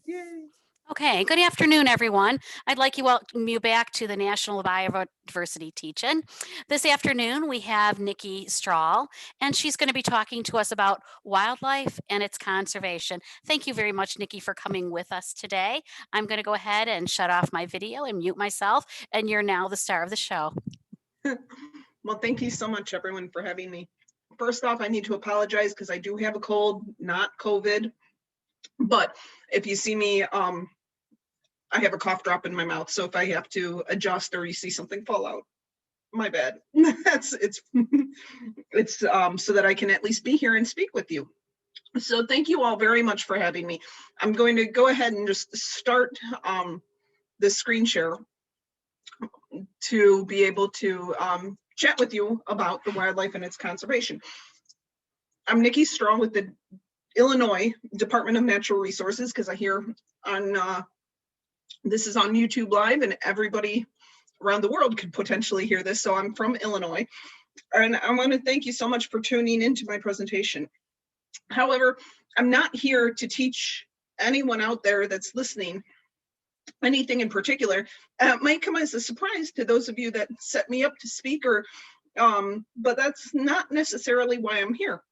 Yay. Okay, good afternoon, everyone. I'd like to welcome you back to the National Biodiversity Teach-In. This afternoon, we have Nicky Strahl, and she's going to be talking to us about wildlife and its conservation. Thank you very much, Nicky, for coming with us today. I'm going to go ahead and shut off my video and mute myself, and you're now the star of the show. Well, thank you so much, everyone, for having me. First off, I need to apologize because I do have a cold, not COVID. But if you see me, I have a cough drop in my mouth. So if I have to adjust or you see something fall out, my bad. It's so that I can at least be here and speak with you. So thank you all very much for having me. I'm going to go ahead and just start the screen share to be able to chat with you about the wildlife and its conservation. I'm Nicky Strahl with the Illinois Department of Natural Resources, because I hear on this is on YouTube Live and everybody around the world could potentially hear this. So I'm from Illinois, and I want to thank you so much for tuning into my presentation. However, I'm not here to teach anyone out there that's listening anything in particular. It might come as a surprise to those of you that set me up to speak, or but that's not necessarily why I'm here.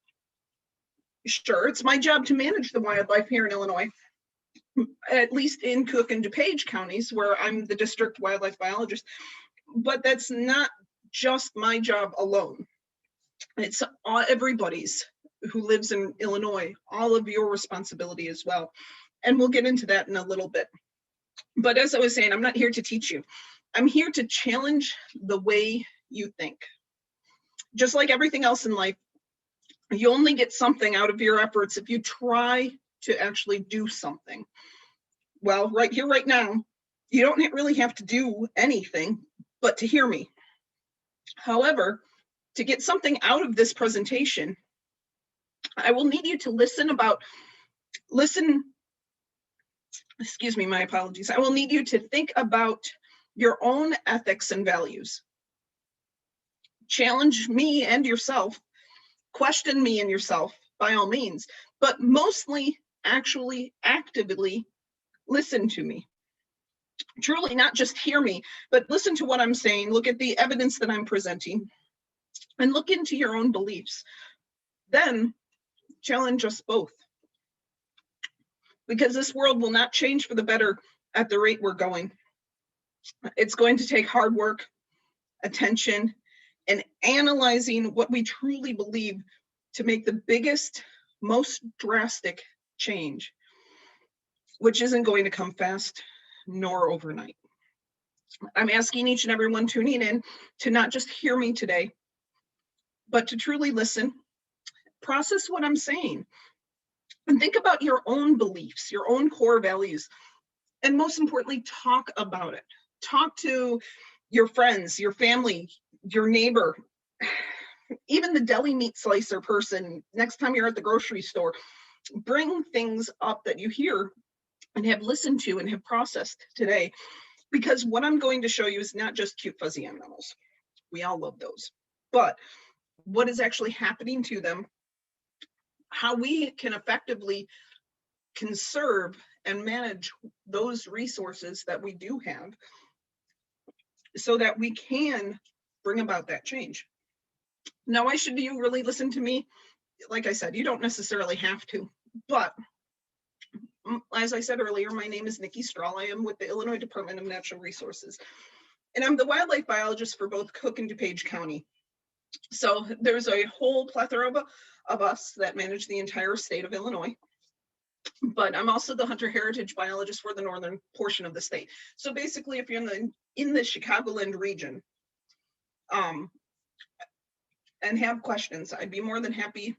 Sure, it's my job to manage the wildlife here in Illinois, at least in Cook and DuPage counties, where I'm the district wildlife biologist. But that's not just my job alone. It's everybody's who lives in Illinois, all of your responsibility as well. And we'll get into that in a little bit. But as I was saying, I'm not here to teach you. I'm here to challenge the way you think. Just like everything else in life, you only get something out of your efforts if you try to actually do something. Well, right here, right now, you don't really have to do anything but to hear me. However, to get something out of this presentation, I will need you to excuse me, my apologies. I will need you to think about your own ethics and values. Challenge me and yourself. Question me and yourself, by all means, but mostly actually actively listen to me. Truly, not just hear me, but listen to what I'm saying, look at the evidence that I'm presenting, and look into your own beliefs. Then challenge us both. Because this world will not change for the better at the rate we're going. It's going to take hard work, attention, and analyzing what we truly believe to make the biggest, most drastic change, which isn't going to come fast nor overnight. I'm asking each and everyone tuning in to not just hear me today, but to truly listen, process what I'm saying, and think about your own beliefs, your own core values, and most importantly, talk about it. Talk to your friends, your family, your neighbor, even the deli meat slicer person next time you're at the grocery store. Bring things up that you hear and have listened to and have processed today, because what I'm going to show you is not just cute fuzzy animals. We all love those, but what is actually happening to them, how we can effectively conserve and manage those resources that we do have so that we can bring about that change. Now, why should you really listen to me? Like I said, you don't necessarily have to, but as I said earlier, my name is Nicky Strahl. I am with the Illinois Department of Natural Resources, and I'm the wildlife biologist for both Cook and DuPage County. So there's a whole plethora of us that manage the entire state of Illinois. But I'm also the hunter heritage biologist for the northern portion of the state. So basically, if you're in the Chicagoland region and have questions, I'd be more than happy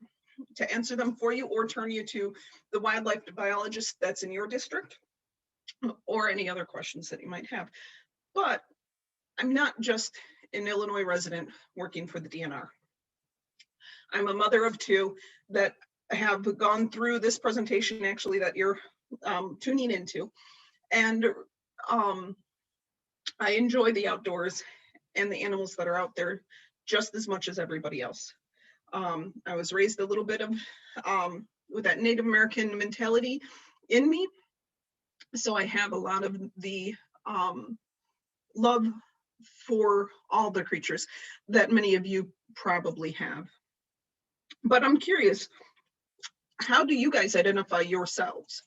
to answer them for you or turn you to the wildlife biologist that's in your district or any other questions that you might have. But I'm not just an Illinois resident working for the DNR. I'm a mother of two that have gone through this presentation actually that you're tuning into, and I enjoy the outdoors and the animals that are out there just as much as everybody else. I was raised a little bit of with that Native American mentality in me, So I have a lot of the love for all the creatures that many of you probably have. But I'm curious, how do you guys identify yourselves?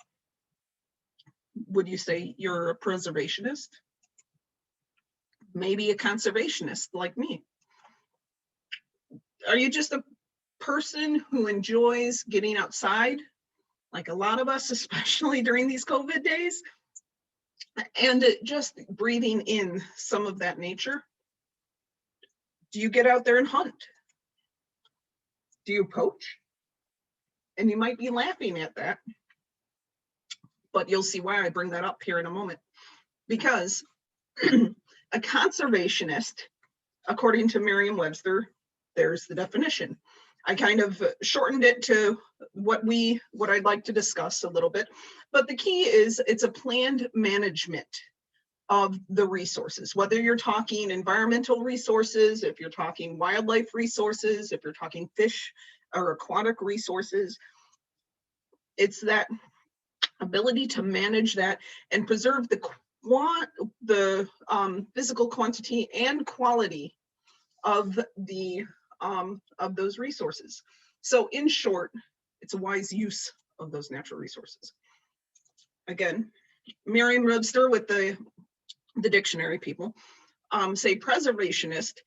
Would you say you're a preservationist? Maybe a conservationist like me? Are you just a person who enjoys getting outside, like a lot of us, especially during these COVID days, and just breathing in some of that nature? Do you get out there and hunt? Do you poach? And you might be laughing at that, but you'll see why I bring that up here in a moment. Because a conservationist, according to Merriam-Webster, there's the definition. I kind of shortened it to what I'd like to discuss a little bit, but the key is it's a planned management of the resources, whether you're talking environmental resources, if you're talking wildlife resources, if you're talking fish or aquatic resources. It's that ability to manage that and preserve the physical quantity and quality of those resources. So in short, it's a wise use of those natural resources. Again, Merriam-Webster with the dictionary people say preservationist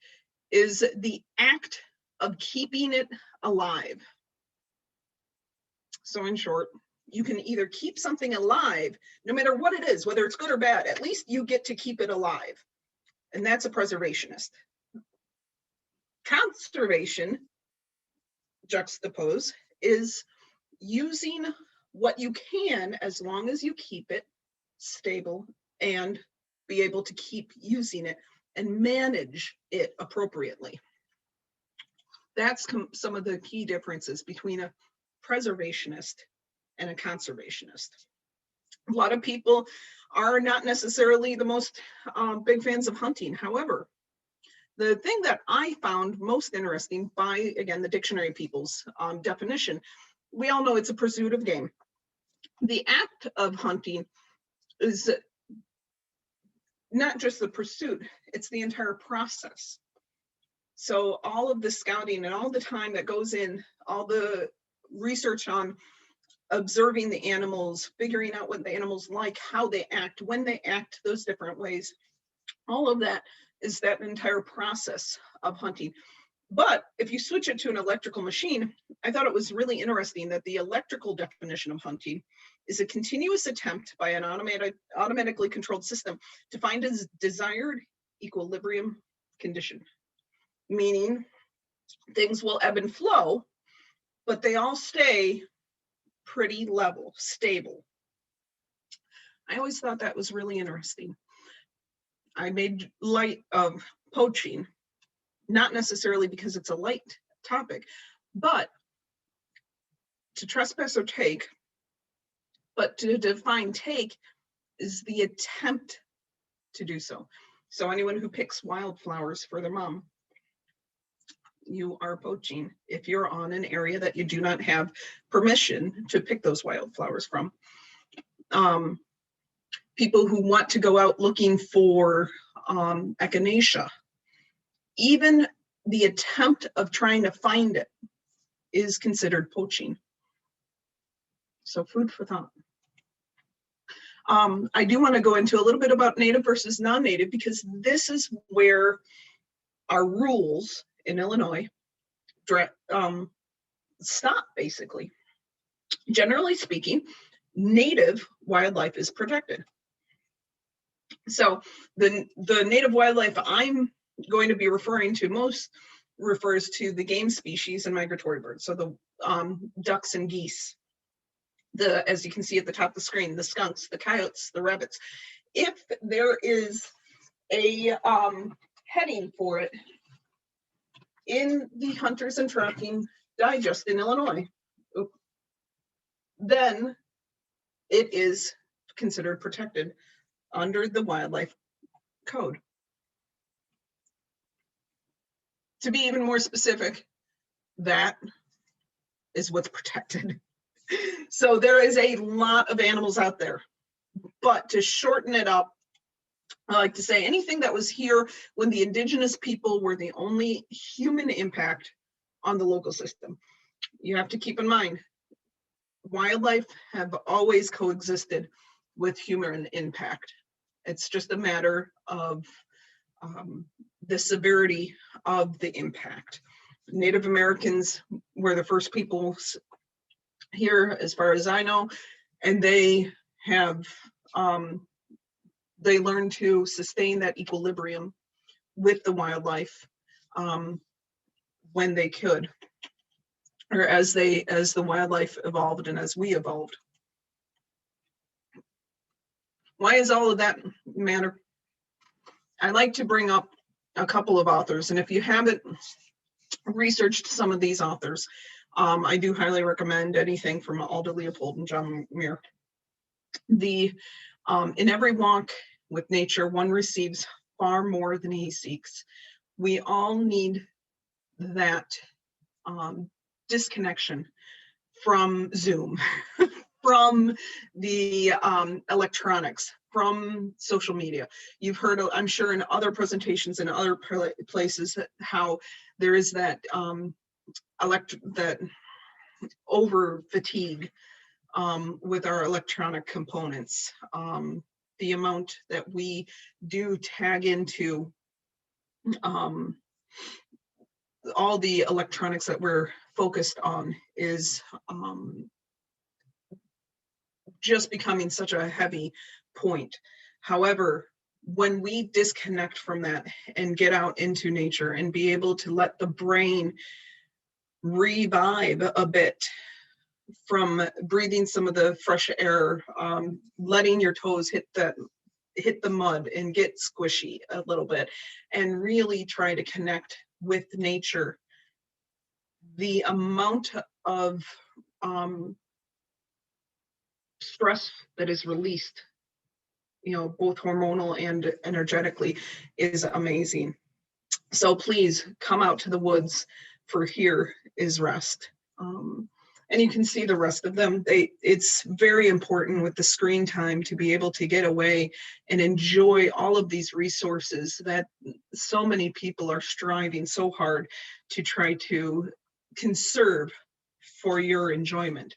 is the act of keeping it alive. So in short, you can either keep something alive, no matter what it is, whether it's good or bad, at least you get to keep it alive. And that's a preservationist. Conservation, juxtapose, is using what you can as long as you keep it stable and be able to keep using it and manage it appropriately. That's some of the key differences between a preservationist and a conservationist. A lot of people are not necessarily the most big fans of hunting. However, the thing that I found most interesting by, again, the dictionary people's definition, we all know it's a pursuit of game. The act of hunting is not just the pursuit, it's the entire process. So all of the scouting and all the time that goes in, all the research on observing the animals, figuring out what the animals like, how they act, when they act, those different ways, all of that is that entire process of hunting. But if you switch it to an electrical machine, I thought it was really interesting that the electrical definition of hunting is a continuous attempt by an automatically controlled system to find a desired equilibrium condition, meaning things will ebb and flow, but they all stay pretty level, stable. I always thought that was really interesting. I made light of poaching, not necessarily because it's a light topic, but to trespass or take, but to define take is the attempt to do so. So anyone who picks wildflowers for their mom, you are poaching if you're on an area that you do not have permission to pick those wildflowers from. People who want to go out looking for echinacea, even the attempt of trying to find it is considered poaching. So food for thought. I do want to go into a little bit about native versus non-native, because this is where our rules in Illinois stop, basically. Generally speaking, native wildlife is protected. So the native wildlife I'm going to be referring to most refers to the game species and migratory birds. So the ducks and geese, as you can see at the top of the screen, the skunks, the coyotes, the rabbits. If there is a heading for it in the Hunters and Tracking Digest in Illinois, then it is considered protected under the wildlife code. To be even more specific, that is what's protected. So there is a lot of animals out there But to shorten it up, I like to say anything that was here when the indigenous people were the only human impact on the local system. You have to keep in mind, wildlife have always coexisted with human impact. It's just a matter of the severity of the impact. Native Americans were the first peoples here, as far as I know, and they have they learned to sustain that equilibrium with the wildlife when they could, or as the wildlife evolved and as we evolved. Why is all of that matter? I like to bring up a couple of authors, and if you haven't researched some of these authors, I do highly recommend anything from Alda Leopold and John Muir. In every walk with nature, one receives far more than he seeks. We all need that disconnection from Zoom, from the electronics, from social media. You've heard, I'm sure, in other presentations in other places how there is that that over fatigue with our electronic components. The amount that we do tag into all the electronics that we're focused on is just becoming such a heavy point. However, when we disconnect from that and get out into nature and be able to let the brain revive a bit from breathing some of the fresh air, letting your toes hit the mud and get squishy a little bit, and really try to connect with nature, the amount of stress that is released, both hormonal and energetically, is amazing. So please come out to the woods, for here is rest. And you can see the rest of them. It's very important with the screen time to be able to get away and enjoy all of these resources that so many people are striving so hard to try to conserve for your enjoyment.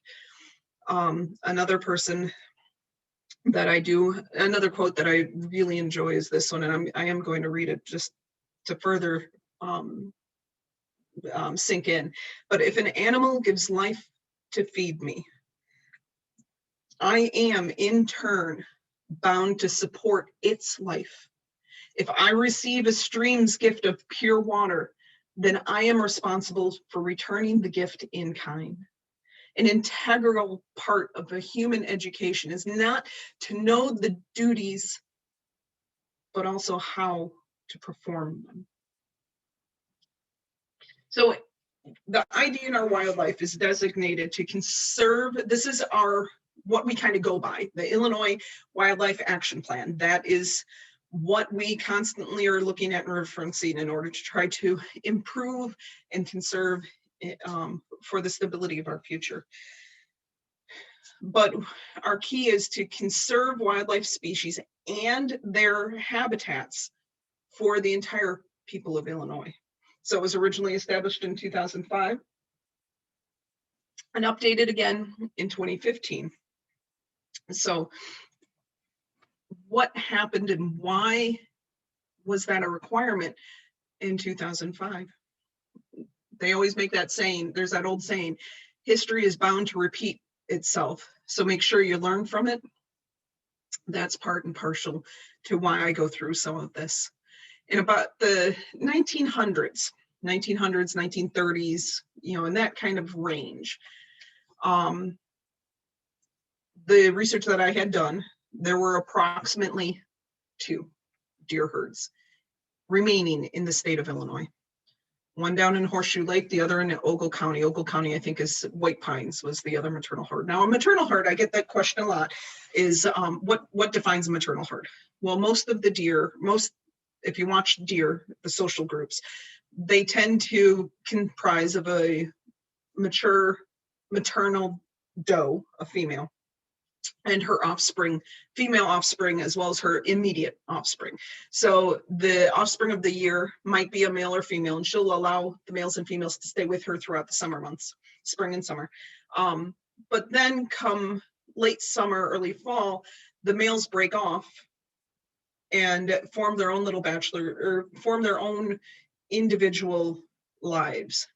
Another person that another quote that I really enjoy is this one, and I am going to read it just to further sink in. But if an animal gives life to feed me, I am in turn bound to support its life. If I receive a stream's gift of pure water, then I am responsible for returning the gift in kind. An integral part of a human education is not to know the duties, but also how to perform them. So the idea in our wildlife is designated to conserve. This is what we kind of go by, the Illinois Wildlife Action Plan. That is what we constantly are looking at and referencing in order to try to improve and conserve for the stability of our future. But our key is to conserve wildlife species and their habitats for the entire people of Illinois. So it was originally established in 2005 and updated again in 2015. So what happened and why was that a requirement in 2005? They always make that saying, there's that old saying, history is bound to repeat itself. So make sure you learn from it. That's part and parcel to why I go through some of this. In about the 1900s, 1930s, in that kind of range, the research that I had done, there were approximately 2 deer herds remaining in the state of Illinois. One down in Horseshoe Lake, the other in Ogle County. Ogle County, I think, is White Pines was the other maternal herd. Now, a maternal herd, I get that question a lot, is what defines a maternal herd? Well, most of the deer, if you watch deer, the social groups, they tend to comprise of a mature maternal doe, a female, and her offspring, female offspring, as well as her immediate offspring. So the offspring of the year might be a male or female, and she'll allow the males and females to stay with her throughout the summer months, spring and summer. But then come late summer, early fall, the males break off and form their own little bachelor, or form their own individual lives.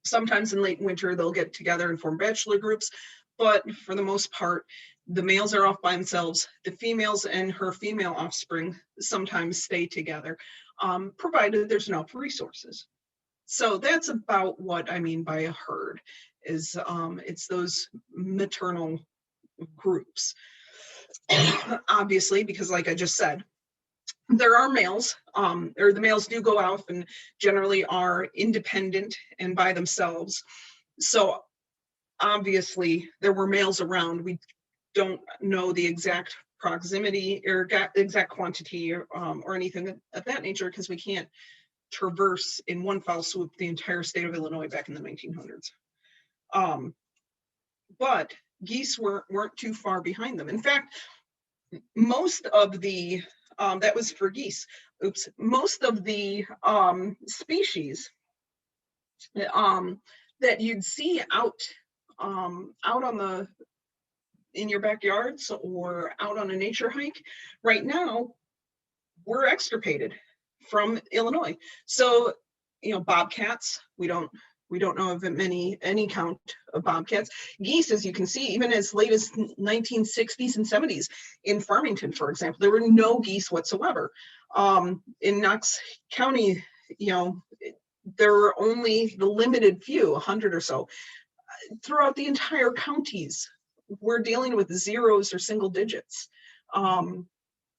Sometimes in late winter, they'll get together and form bachelor groups, but for the most part, the males are off by themselves. The females and her female offspring sometimes stay together, provided there's enough resources. So that's about what I mean by a herd, is it's those maternal groups. Obviously, because like I just said, there are males, or the males do go out and generally are independent and by themselves. So obviously there were males around. We don't know the exact proximity or exact quantity or anything of that nature, because we can't traverse in one foul swoop the entire state of Illinois back in the 1900s. But geese weren't too far behind them. In fact, most of the that was for geese. Oops. Most of the species that you'd see out on in your backyards or out on a nature hike right now were extirpated from Illinois. So, bobcats, we don't know of any count of bobcats. Geese, as you can see, even as late as 1960s and 70s in Farmington, for example, there were no geese whatsoever. In Knox County, there were only the limited few, 100 or so. Throughout the entire counties, we're dealing with zeros or single digits.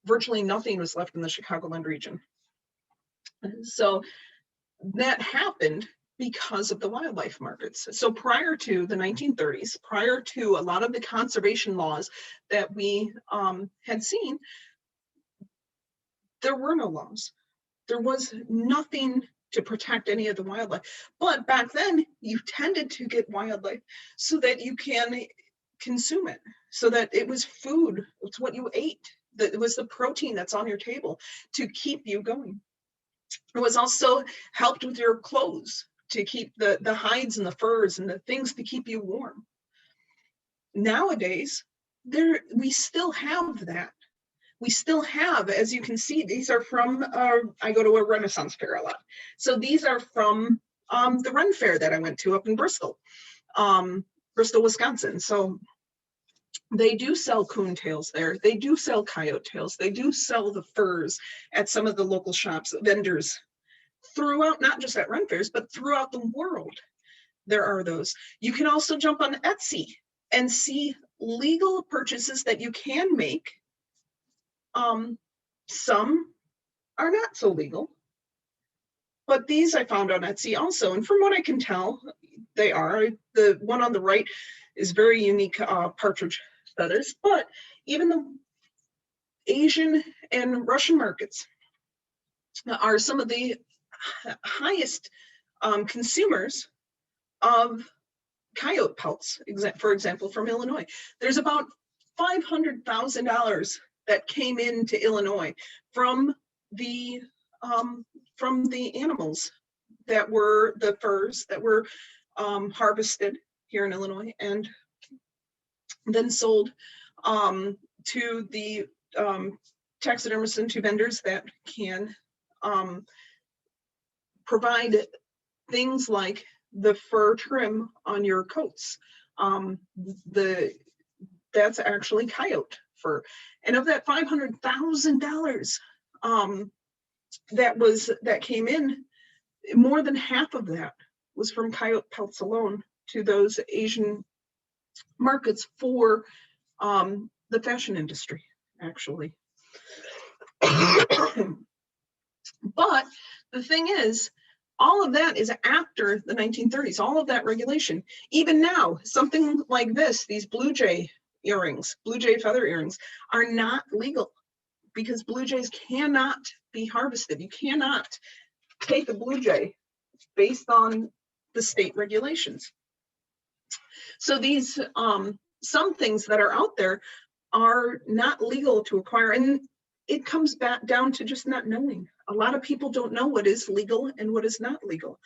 Virtually nothing was left in the Chicagoland region. So that happened because of the wildlife markets. So prior to the 1930s, prior to a lot of the conservation laws that we had seen, there were no laws. There was nothing to protect any of the wildlife. But back then, you tended to get wildlife so that you can consume it, so that it was food. It's what you ate. That it was the protein that's on your table to keep you going. It was also helped with your clothes, to keep the hides and the furs and the things to keep you warm. Nowadays, we still have that. We still have, as you can see, these are from, I go to a Renaissance fair a lot. So these are from the Ren Fair that I went to up in Bristol, Wisconsin. So they do sell coon tails there. They do sell coyote tails. They do sell the furs at some of the local shops, vendors throughout, not just at Ren Fairs, but throughout the world. There are those. You can also jump on Etsy and see legal purchases that you can make. Some are not so legal, but these I found on Etsy also. And from what I can tell, they are. The one on the right is very unique partridge feathers, but even the Asian and Russian markets are some of the highest consumers of coyote pelts, for example, from Illinois. There's about $500,000 that came into Illinois from the animals that were the furs that were harvested here in Illinois and then sold to the taxidermists and to vendors that can provide things like the fur trim on your coats. That's actually coyote fur. And of that $500,000 that came in, more than half of that was from coyote pelts alone to those Asian markets for the fashion industry, actually. But the thing is, all of that is after the 1930s, all of that regulation. Even now, something like this, these blue jay earrings, blue jay feather earrings, are not legal because blue jays cannot be harvested. You cannot take a blue jay based on the state regulations. So these some things that are out there are not legal to acquire. And it comes back down to just not knowing. A lot of people don't know what is legal and what is not legal.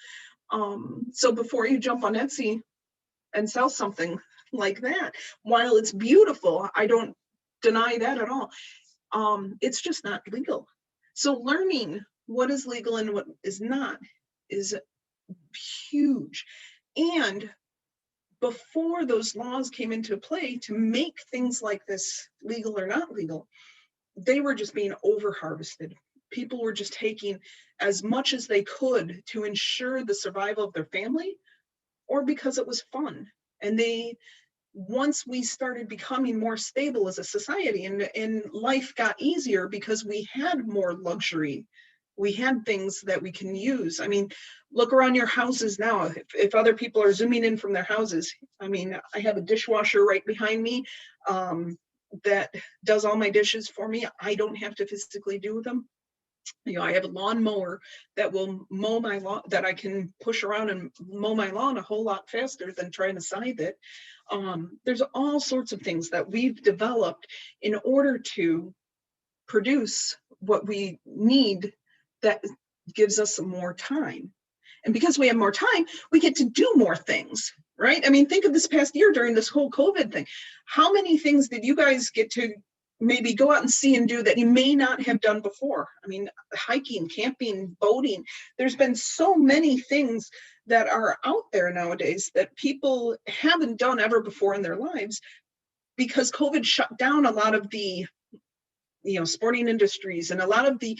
So before you jump on Etsy and sell something like that, while it's beautiful, I don't deny that at all. It's just not legal. So learning what is legal and what is not is huge. And before those laws came into play to make things like this legal or not legal, they were just being over harvested. People were just taking as much as they could to ensure the survival of their family, or because it was fun. And once we started becoming more stable as a society, and life got easier because we had more luxury, we had things that we can use. I mean, look around your houses now. If other people are zooming in from their houses, I mean, I have a dishwasher right behind me that does all my dishes for me. I don't have to physically do them. You know, I have a lawnmower that will mow my lawn, that I can push around and mow my lawn a whole lot faster than trying to scythe it. There's all sorts of things that we've developed in order to produce what we need that gives us some more time. And because we have more time, we get to do more things, right? I mean, think of this past year during this whole COVID thing. How many things did you guys get to maybe go out and see and do that you may not have done before? I mean, hiking, camping, boating. There's been so many things that are out there nowadays that people haven't done ever before in their lives, because COVID shut down a lot of the, you know, sporting industries and a lot of the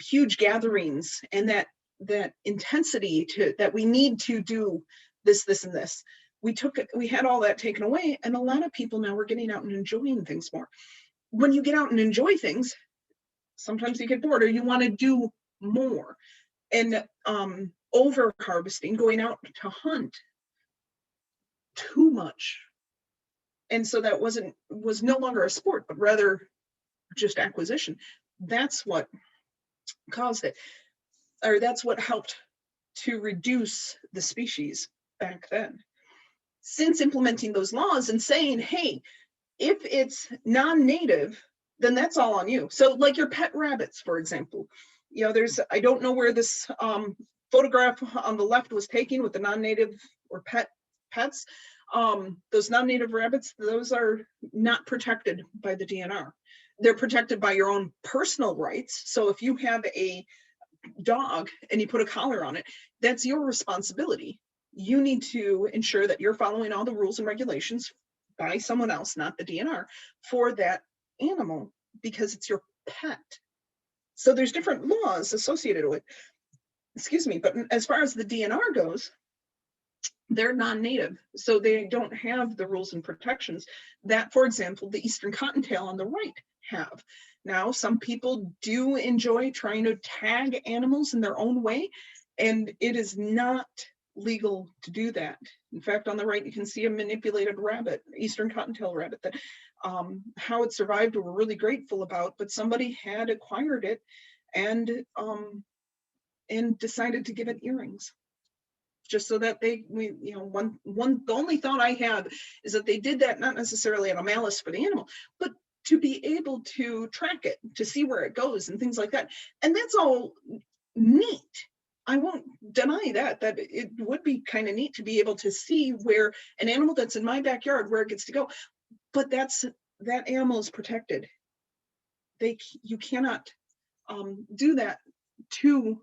huge gatherings, and that intensity that we need to do this and this. We had all that taken away, and a lot of people now are getting out and enjoying things more. When you get out and enjoy things, sometimes you get bored or you want to do more. And over harvesting, going out to hunt too much. And so that was no longer a sport, but rather just acquisition. That's what caused it, or that's what helped to reduce the species back then. Since implementing those laws and saying, hey, if it's non-native, then that's all on you. So like your pet rabbits, for example, you know, I don't know where this photograph on the left was taken with the non-native or pets. Those non-native rabbits, those are not protected by the DNR. They're protected by your own personal rights. So if you have a dog and you put a collar on it, that's your responsibility. You need to ensure that you're following all the rules and regulations by someone else, not the DNR, for that animal, because it's your pet. So there's different laws associated with it. Excuse me, but as far as the DNR goes, they're non-native, so they don't have the rules and protections that, for example, the eastern cottontail on the right have. Now, some people do enjoy trying to tag animals in their own way, and it is not legal to do that. In fact, on the right, you can see a manipulated rabbit, eastern cottontail rabbit, that how it survived, we're really grateful about, but somebody had acquired it and decided to give it earrings, just so that the only thought I had is that they did that not necessarily out of malice for the animal, but to be able to track it, to see where it goes and things like that. And that's all neat. I won't deny that it would be kind of neat to be able to see where an animal that's in my backyard, where it gets to go. But that animal is protected. You cannot do that to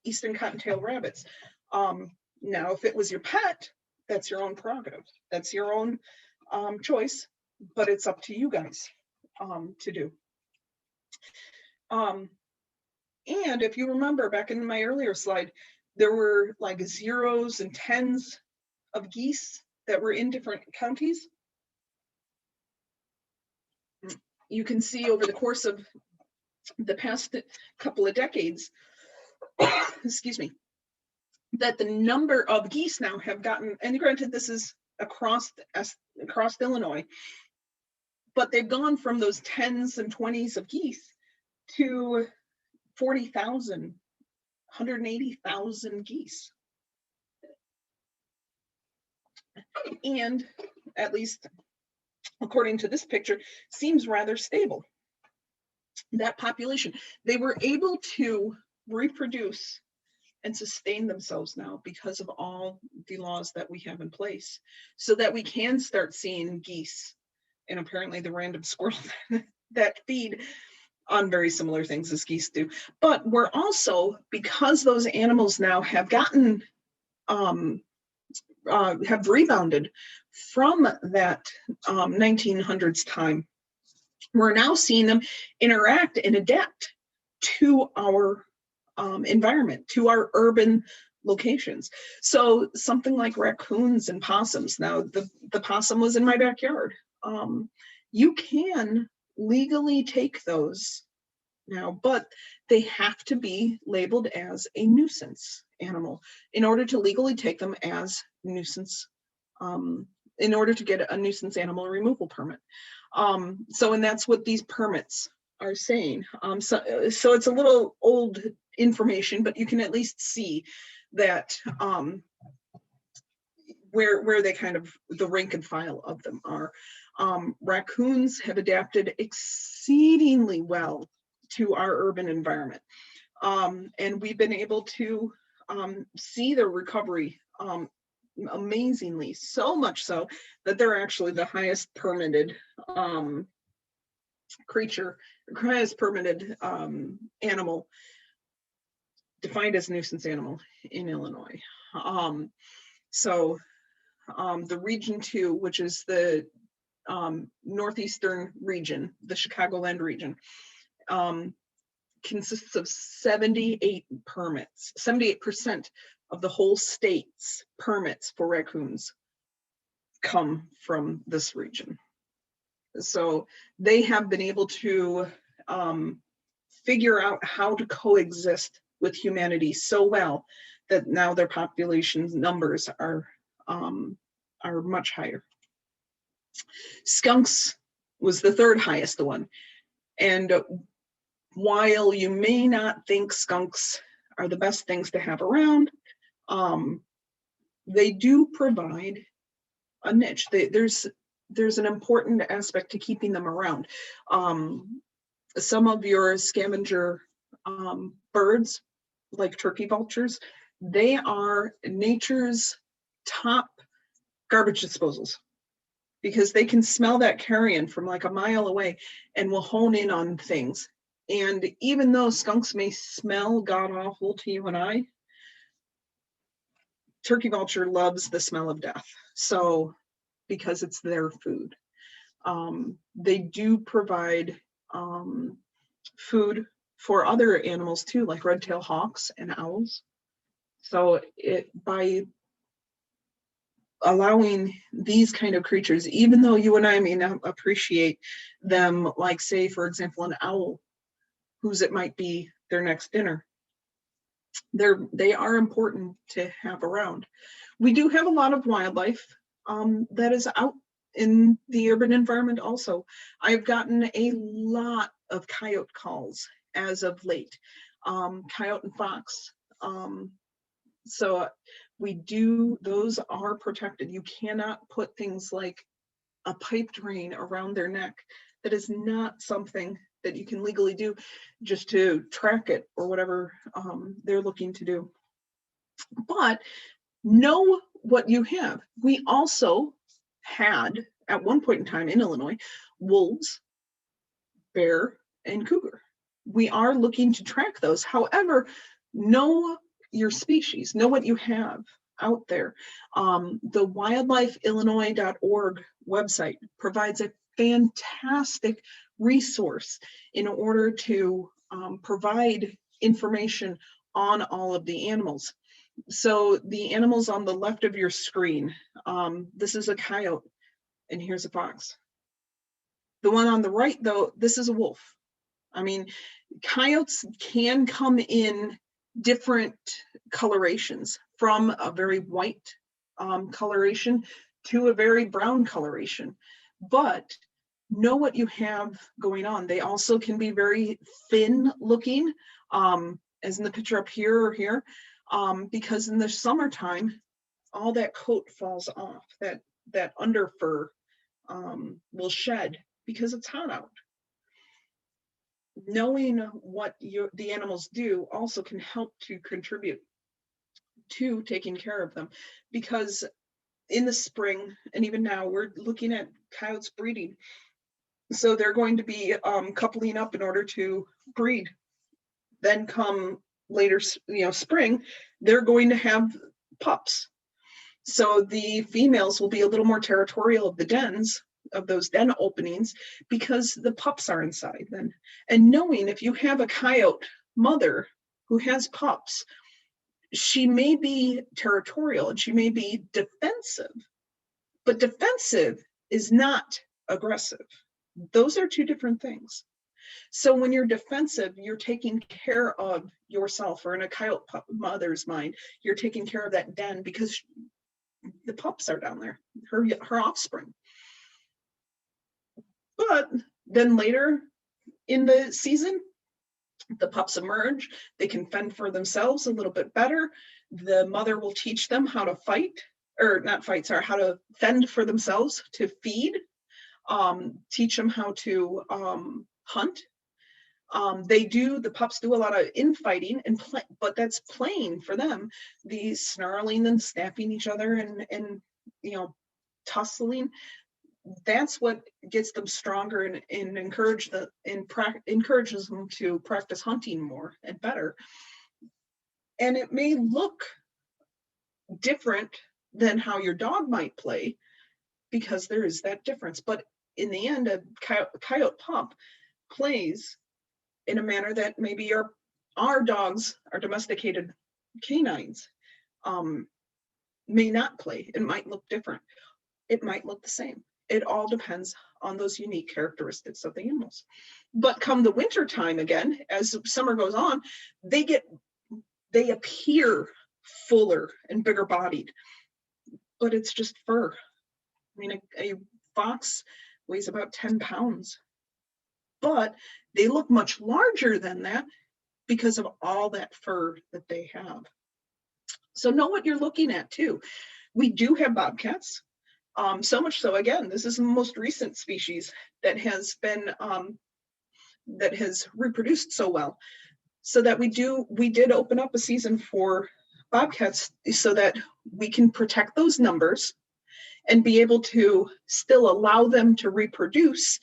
eastern cottontail rabbits. Now, if it was your pet, that's your own prerogative. That's your own choice, but it's up to you guys to do. And if you remember back in my earlier slide, there were like 0s and 10s of geese that were in different counties. You can see over the course of the past couple of decades, excuse me, that the number of geese now have gotten, and granted this is across Illinois, but they've gone from those 10s and 20s of geese to 40,000, 180,000 geese. And at least according to this picture, seems rather stable. That population, they were able to reproduce and sustain themselves now because of all the laws that we have in place, so that we can start seeing geese and apparently the random squirrel that feed on very similar things as geese do. But we're also, because those animals now have gotten have rebounded from that 1900s time, we're now seeing them interact and adapt to our environment, to our urban locations. So something like raccoons and possums. Now, the possum was in my backyard. You can legally take those now, but they have to be labeled as a nuisance animal in order to legally take them as nuisance, in order to get a nuisance animal removal permit. And that's what these permits are saying. So it's a little old information, but you can at least see that where they kind of, the rank and file of them are. Raccoons have adapted exceedingly well to our urban environment. And we've been able to see their recovery amazingly, so much so that they're actually the highest permitted creature, highest permitted animal defined as nuisance animal in Illinois. The region 2, which is the northeastern region, the Chicagoland region, consists of 78 permits. 78% of the whole state's permits for raccoons come from this region. So they have been able to figure out how to coexist with humanity so well that now their population numbers are much higher. Skunks was the third highest one. And while you may not think skunks are the best things to have around, they do provide a niche. There's an important aspect to keeping them around. Some of your scavenger birds, like turkey vultures, they are nature's top garbage disposals, because they can smell that carrion from like a mile away and will hone in on things. And even though skunks may smell god-awful to you and I, turkey vulture loves the smell of death. So, because it's their food. They do provide food for other animals too, like red-tailed hawks and owls. So by allowing these kind of creatures, even though you and I may not appreciate them, like say, for example, an owl, whose it might be their next dinner, they are important to have around. We do have a lot of wildlife that is out in the urban environment also. I've gotten a lot of coyote calls as of late, coyote and fox. So those are protected. You cannot put things like a pipe drain around their neck. That is not something that you can legally do just to track it or whatever they're looking to do. But know what you have. We also had, at one point in time in Illinois, wolves, bear, and cougar. We are looking to track those. However, know your species, know what you have out there. The wildlifeillinois.org website provides a fantastic resource in order to provide information on all of the animals. So the animals on the left of your screen, this is a coyote, and here's a fox. The one on the right, though, this is a wolf. I mean, coyotes can come in different colorations, from a very white coloration to a very brown coloration. But know what you have going on. They also can be very thin looking, as in the picture up here or here, because in the summertime, all that coat falls off, that under fur will shed because it's hot out. Knowing what the animals do also can help to contribute to taking care of them, because in the spring and even now we're looking at coyotes breeding. So they're going to be coupling up in order to breed. Then come later, spring, they're going to have pups. So the females will be a little more territorial of the dens, of those den openings, because the pups are inside then. And knowing if you have a coyote mother who has pups, she may be territorial and she may be defensive, but defensive is not aggressive. Those are two different things. So when you're defensive, you're taking care of yourself, or in a coyote mother's mind, you're taking care of that den because the pups are down there, her offspring. But then later in the season, the pups emerge, they can fend for themselves a little bit better. The mother will teach them how to fight, or not fight, sorry, how to fend for themselves, to feed, teach them how to hunt. The pups do a lot of infighting and play, but that's playing for them. The snarling and snapping each other and tussling, that's what gets them stronger and encourages them to practice hunting more and better. And it may look different than how your dog might play, because there is that difference. But in the end, a coyote pup plays in a manner that maybe our dogs, our domesticated canines, may not play. It might look different. It might look the same. It all depends on those unique characteristics of the animals. But come the winter time again, as summer goes on, they appear fuller and bigger bodied, but it's just fur. I mean, a fox weighs about 10 pounds, but they look much larger than that because of all that fur that they have. So know what you're looking at too. We do have bobcats. So much so, again, this is the most recent species that has been that has reproduced so well. So that we did open up a season for bobcats so that we can protect those numbers and be able to still allow them to reproduce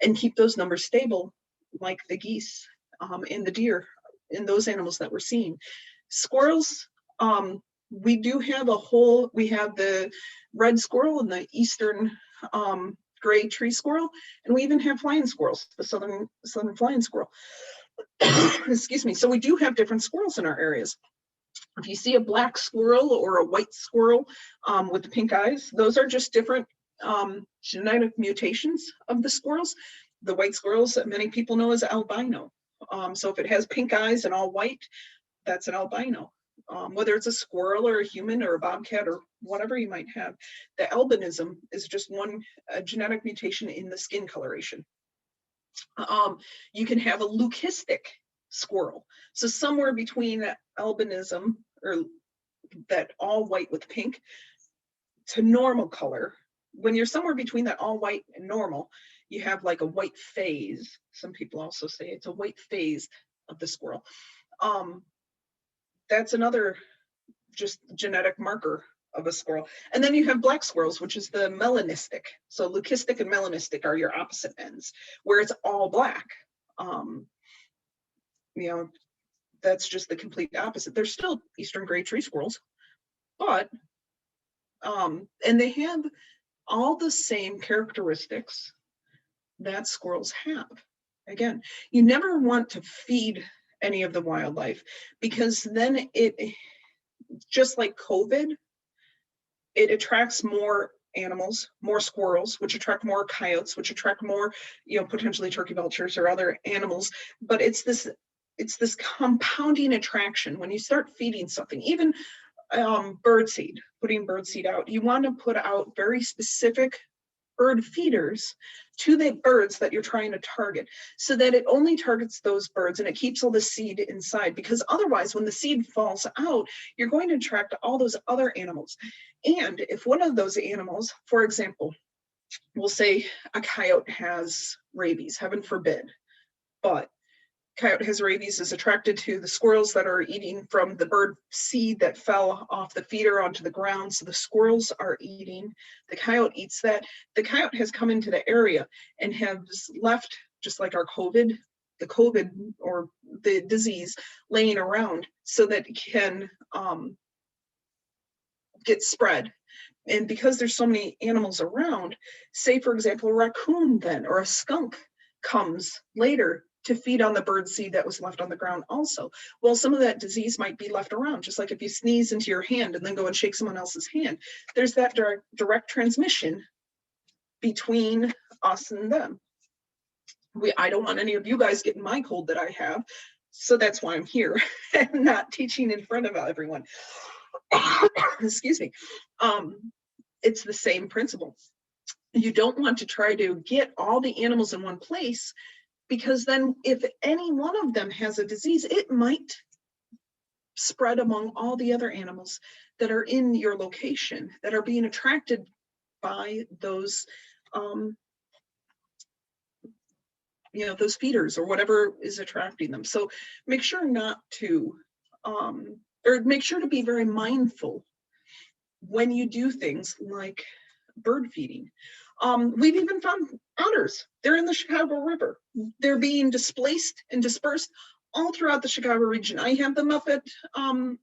and keep those numbers stable, like the geese and the deer and those animals that we're seeing. Squirrels, we do have we have the red squirrel and the eastern gray tree squirrel, and we even have flying squirrels, the southern flying squirrel. Excuse me. So we do have different squirrels in our areas. If you see a black squirrel or a white squirrel with the pink eyes, those are just different genetic mutations of the squirrels. The white squirrels that many people know as albino. So if it has pink eyes and all white, that's an albino. Whether it's a squirrel or a human or a bobcat or whatever you might have, the albinism is just one genetic mutation in the skin coloration. You can have a leucistic squirrel. So somewhere between albinism, or that all white with pink, to normal color. When you're somewhere between that all white and normal, you have like a white phase. Some people also say it's a white phase of the squirrel. That's another just genetic marker of a squirrel. And then you have black squirrels, which is the melanistic. So leucistic and melanistic are your opposite ends, where it's all black. That's just the complete opposite. They're still eastern gray tree squirrels, but and they have all the same characteristics that squirrels have. Again, you never want to feed any of the wildlife, because then it, just like COVID, it attracts more animals, more squirrels, which attract more coyotes, which attract more, potentially turkey vultures or other animals. But it's this compounding attraction. When you start feeding something, even birdseed, putting birdseed out, you want to put out very specific bird feeders to the birds that you're trying to target, so that it only targets those birds and it keeps all the seed inside. Because otherwise, when the seed falls out, you're going to attract all those other animals. And if one of those animals, for example, we'll say a coyote has rabies, heaven forbid, but coyote has rabies, is attracted to the squirrels that are eating from the bird seed that fell off the feeder onto the ground. So the squirrels are eating, the coyote eats that. The coyote has come into the area and has left, just like our COVID, the COVID or the disease laying around so that it can get spread. And because there's so many animals around, say for example, a raccoon then or a skunk comes later to feed on the bird seed that was left on the ground also. Well, some of that disease might be left around, just like if you sneeze into your hand and then go and shake someone else's hand. There's that direct transmission between us and them. I don't want any of you guys getting my cold that I have, so that's why I'm here and not teaching in front of everyone. Excuse me. It's the same principle. You don't want to try to get all the animals in one place, because then if any one of them has a disease, it might spread among all the other animals that are in your location that are being attracted by those those feeders or whatever is attracting them. So make sure not to or make sure to be very mindful when you do things like bird feeding. We've even found otters. They're in the Chicago River. They're being displaced and dispersed all throughout the Chicago region. I have them up at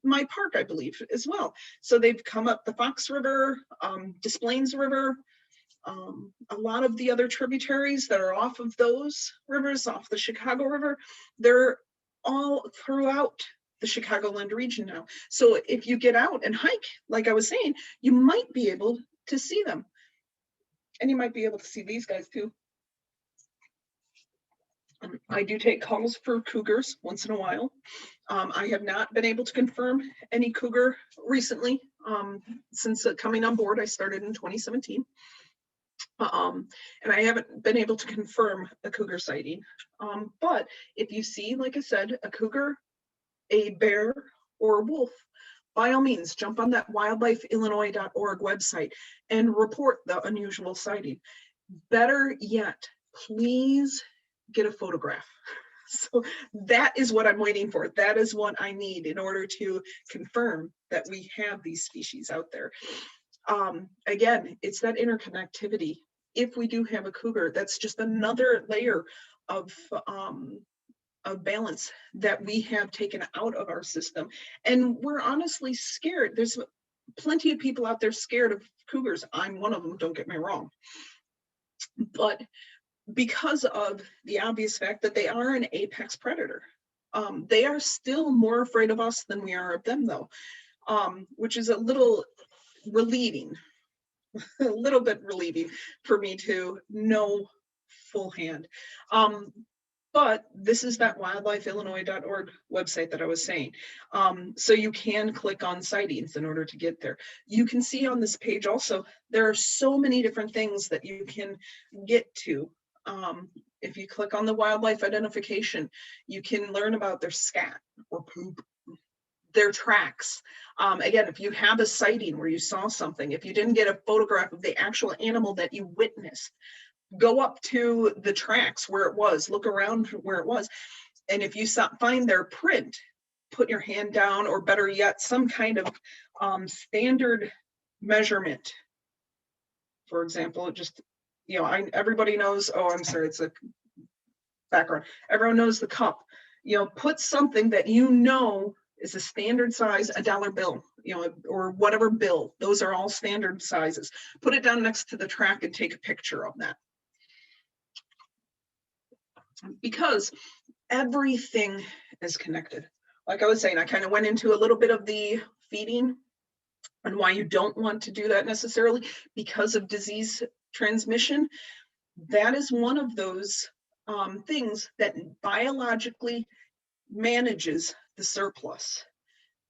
my park, I believe, as well. So they've come up the Fox River, Des Plaines River, a lot of the other tributaries that are off of those rivers, off the Chicago River, they're all throughout the Chicagoland region now. So if you get out and hike, like I was saying, you might be able to see them. And you might be able to see these guys too. I do take calls for cougars once in a while. I have not been able to confirm any cougar recently. Since coming on board, I started in 2017. And I haven't been able to confirm a cougar sighting. But if you see, like I said, a cougar, a bear, or a wolf, by all means, jump on that wildlifeillinois.org website and report the unusual sighting. Better yet, please get a photograph. So that is what I'm waiting for. That is what I need in order to confirm that we have these species out there. Again, it's that interconnectivity. If we do have a cougar, that's just another layer of balance that we have taken out of our system. And we're honestly scared. There's plenty of people out there scared of cougars. I'm one of them, don't get me wrong. But because of the obvious fact that they are an apex predator, they are still more afraid of us than we are of them, though, which is a little relieving, a little bit relieving for me to know full hand. But this is that wildlifeillinois.org website that I was saying. So you can click on sightings in order to get there. You can see on this page also, there are so many different things that you can get to. If you click on the wildlife identification, you can learn about their scat or poop, their tracks. Again, if you have a sighting where you saw something, if you didn't get a photograph of the actual animal that you witnessed, go up to the tracks where it was, look around where it was. And if you find their print, put your hand down, or better yet, some kind of standard measurement. For example, just, everybody knows, oh, I'm sorry, it's a background. Everyone knows the cup. Put something that is a standard size, a dollar bill, or whatever bill. Those are all standard sizes. Put it down next to the track and take a picture of that. Because everything is connected. Like I was saying, I kind of went into a little bit of the feeding and why you don't want to do that necessarily because of disease transmission. That is one of those things that biologically manages the surplus.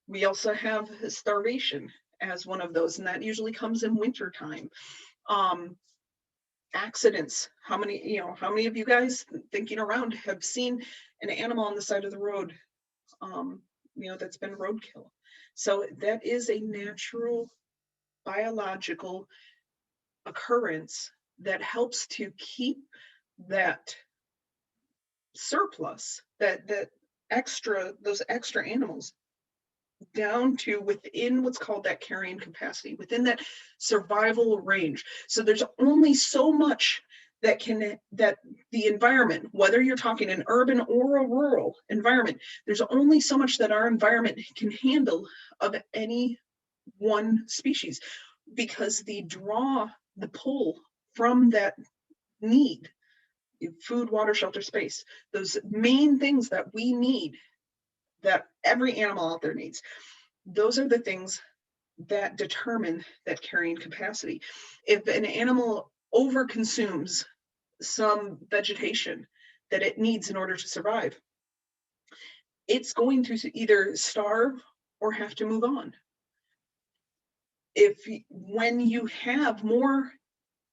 We also have starvation as one of those, and that usually comes in wintertime. Accidents. How many of you guys thinking around have seen an animal on the side of the road, that's been roadkill? So that is a natural biological occurrence that helps to keep that surplus, those extra animals down to within what's called that carrying capacity, within that survival range. So there's only so much that the environment, whether you're talking an urban or a rural environment, there's only so much that our environment can handle of any one species, because the pull from that need, food, water, shelter, space, those main things that we need, that every animal out there needs, those are the things that determine that carrying capacity. If an animal overconsumes some vegetation that it needs in order to survive, it's going to either starve or have to move on. When you have more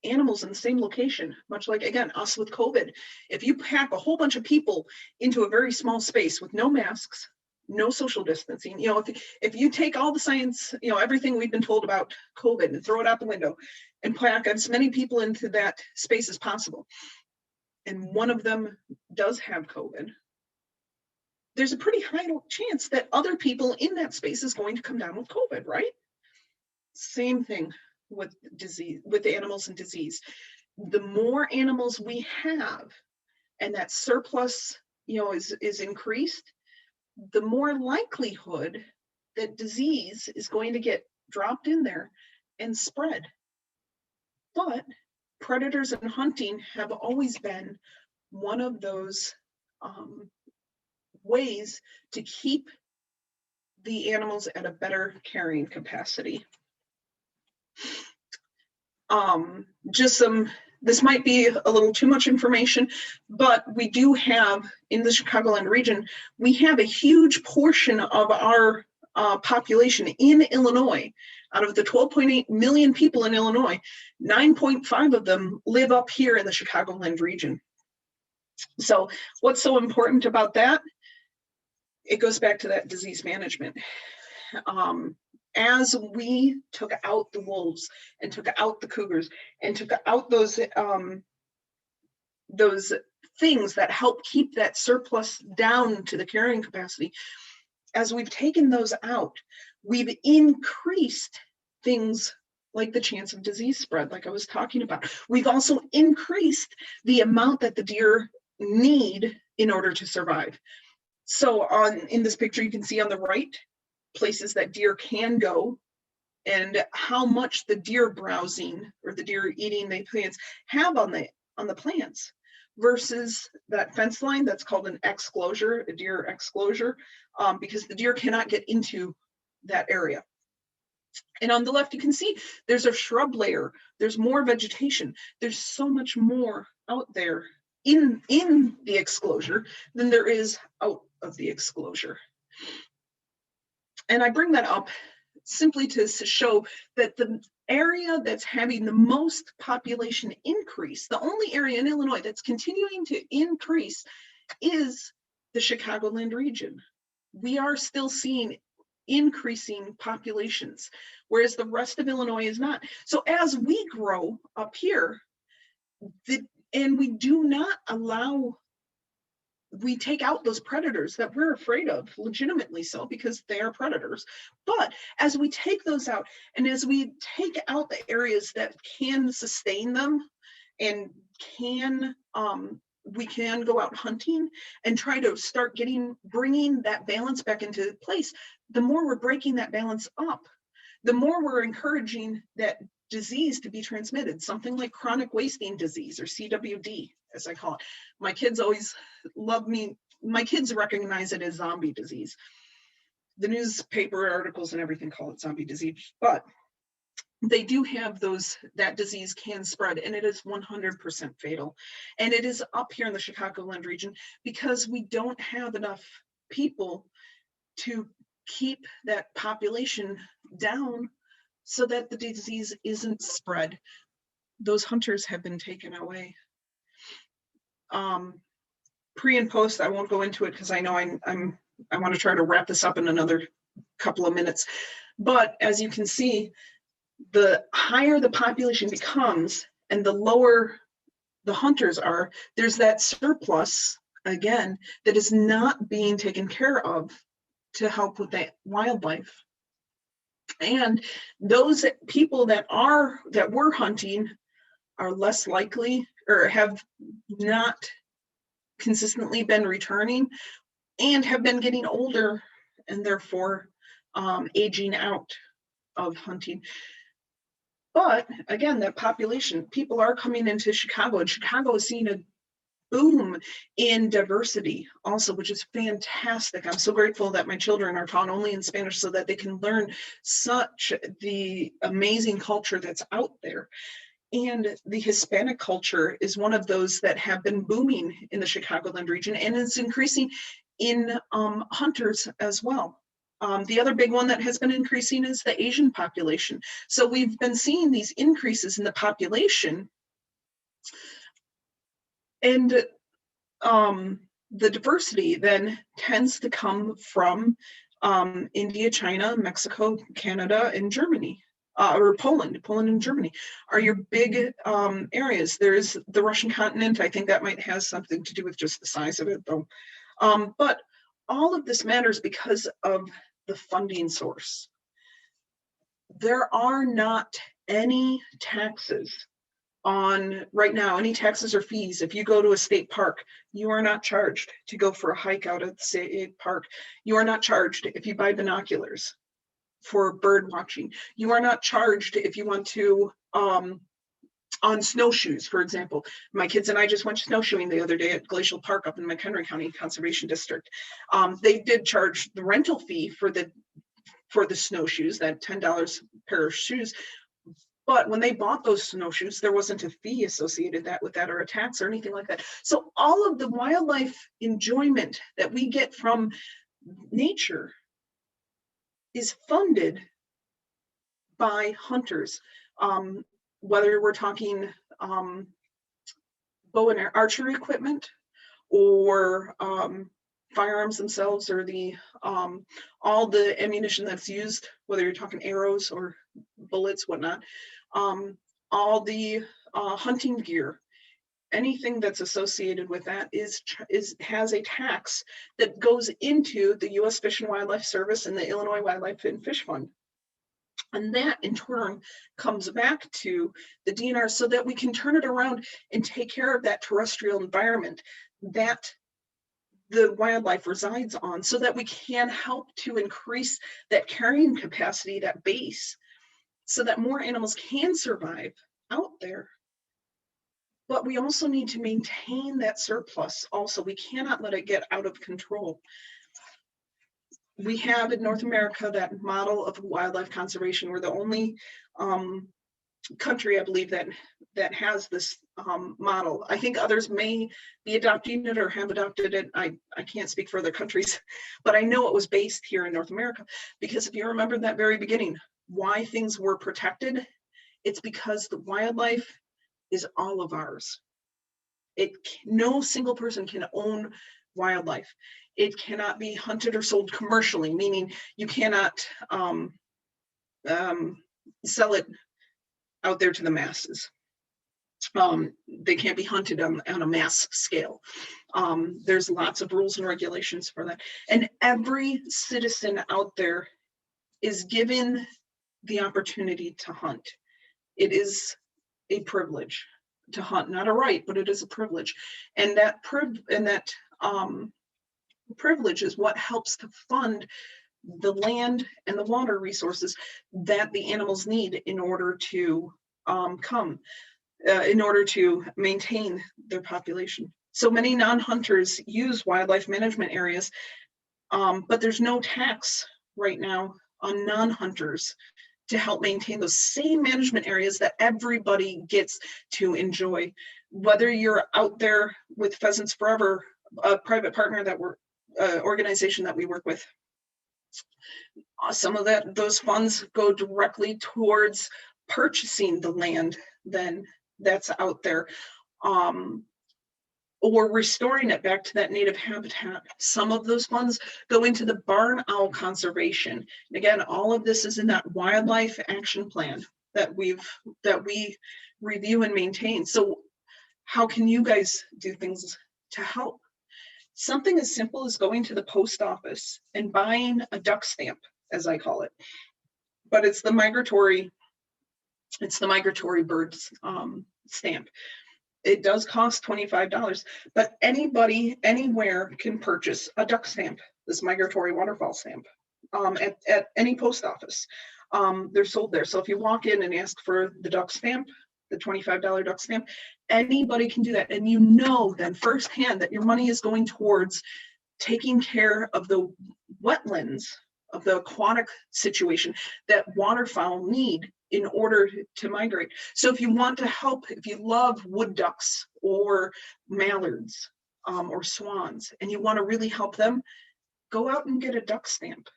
animals in the same location, much like, again, us with COVID, if you pack a whole bunch of people into a very small space with no masks, no social distancing, if you take all the science, everything we've been told about COVID and throw it out the window and pack as many people into that space as possible, and one of them does have COVID, there's a pretty high chance that other people in that space is going to come down with COVID, right? Same thing with disease, with the animals and disease. The more animals we have and that surplus, is increased, the more likelihood that disease is going to get dropped in there and spread. But predators and hunting have always been one of those ways to keep the animals at a better carrying capacity. This might be a little too much information, but we do have, in the Chicagoland region, we have a huge portion of our population in Illinois. Out of the 12.8 million people in Illinois, 9.5 of them live up here in the Chicagoland region. So what's so important about that? It goes back to that disease management. As we took out the wolves and took out the cougars and took out those things that help keep that surplus down to the carrying capacity, as we've taken those out, we've increased things like the chance of disease spread, like I was talking about. We've also increased the amount that the deer need in order to survive. So in this picture, you can see on the right, places that deer can go and how much the deer browsing or the deer eating the plants have on the plants, versus that fence line that's called an exclosure, a deer exclosure, because the deer cannot get into that area. And on the left, you can see there's a shrub layer, there's more vegetation, there's so much more out there in the exclosure than there is out of the exclosure. And I bring that up simply to show that the area that's having the most population increase, the only area in Illinois that's continuing to increase, is the Chicagoland region. We are still seeing increasing populations, whereas the rest of Illinois is not. So as we grow up here, and we do not allow, we take out those predators that we're afraid of, legitimately so, because they are predators. But as we take those out, and as we take out the areas that can sustain them, and we can go out hunting and try to start bringing that balance back into place, the more we're breaking that balance up, the more we're encouraging that disease to be transmitted, something like chronic wasting disease, or CWD, as I call it. My kids always love me. My kids recognize it as zombie disease. The newspaper articles and everything call it zombie disease, but they do have that disease can spread, and it is 100% fatal. And it is up here in the Chicagoland region because we don't have enough people to keep that population down so that the disease isn't spread. Those hunters have been taken away. Pre and post, I won't go into it because I know I want to try to wrap this up in another couple of minutes. But as you can see, the higher the population becomes and the lower the hunters are, there's that surplus, again, that is not being taken care of to help with that wildlife. And those people that were hunting are less likely, or have not consistently been returning, and have been getting older, and therefore aging out of hunting. But again, that population, people are coming into Chicago, and Chicago is seeing a boom in diversity also, which is fantastic. I'm so grateful that my children are taught only in Spanish so that they can learn such the amazing culture that's out there. And the Hispanic culture is one of those that have been booming in the Chicagoland region, and it's increasing in hunters as well. The other big one that has been increasing is the Asian population. So we've been seeing these increases in the population, and the diversity then tends to come from India, China, Mexico, Canada, and Germany. Or Poland and Germany are your big areas. There's the Russian continent. I think that might have something to do with just the size of it, though. But all of this matters because of the funding source. There are not any taxes on, right now, any taxes or fees. If you go to a state park, you are not charged to go for a hike out at the state park. You are not charged if you buy binoculars for bird watching. You are not charged if you want to on snowshoes, for example. My kids and I just went snowshoeing the other day at Glacial Park up in McHenry County Conservation District. They did charge the rental fee for the snowshoes, that $10 pair of shoes. But when they bought those snowshoes, there wasn't a fee associated with that, or a tax or anything like that. So all of the wildlife enjoyment that we get from nature is funded by hunters, whether we're talking bow and archery equipment, or firearms themselves, or the all the ammunition that's used, whether you're talking arrows or bullets, whatnot, all the hunting gear, anything that's associated with that has a tax that goes into the U.S. Fish and Wildlife Service and the Illinois Wildlife and Fish Fund. And that in turn comes back to the DNR so that we can turn it around and take care of that terrestrial environment that the wildlife resides on, so that we can help to increase that carrying capacity, that base, so that more animals can survive out there. But we also need to maintain that surplus also. We cannot let it get out of control. We have in North America that model of wildlife conservation. We're the only country, I believe, that has this model. I think others may be adopting it or have adopted it. I can't speak for other countries, but I know it was based here in North America, because if you remember in that very beginning, why things were protected, it's because the wildlife is all of ours. No single person can own wildlife. It cannot be hunted or sold commercially, meaning you cannot sell it out there to the masses. They can't be hunted on a mass scale. There's lots of rules and regulations for that. And every citizen out there is given the opportunity to hunt. It is a privilege to hunt, not a right, but it is a privilege. And that privilege is what helps to fund the land and the water resources that the animals need in order to in order to maintain their population. So many non-hunters use wildlife management areas, but there's no tax right now on non-hunters to help maintain those same management areas that everybody gets to enjoy. Whether you're out there with Pheasants Forever, a private partner that we're organization that we work with, some of those funds go directly towards purchasing the land then that's out there, or restoring it back to that native habitat. Some of those funds go into the barn owl conservation. And again, all of this is in that wildlife action plan that we review and maintain. So how can you guys do things to help? Something as simple as going to the post office and buying a duck stamp, as I call it, but it's the migratory birds stamp. It does cost $25, but anybody anywhere can purchase a duck stamp, this migratory waterfowl stamp, at any post office. They're sold there. So if you walk in and ask for the duck stamp, the $25 duck stamp, anybody can do that. And you know then firsthand that your money is going towards taking care of the wetlands, of the aquatic situation that waterfowl need in order to migrate. So if you want to help, if you love wood ducks or mallards or swans, and you want to really help them, go out and get a duck stamp.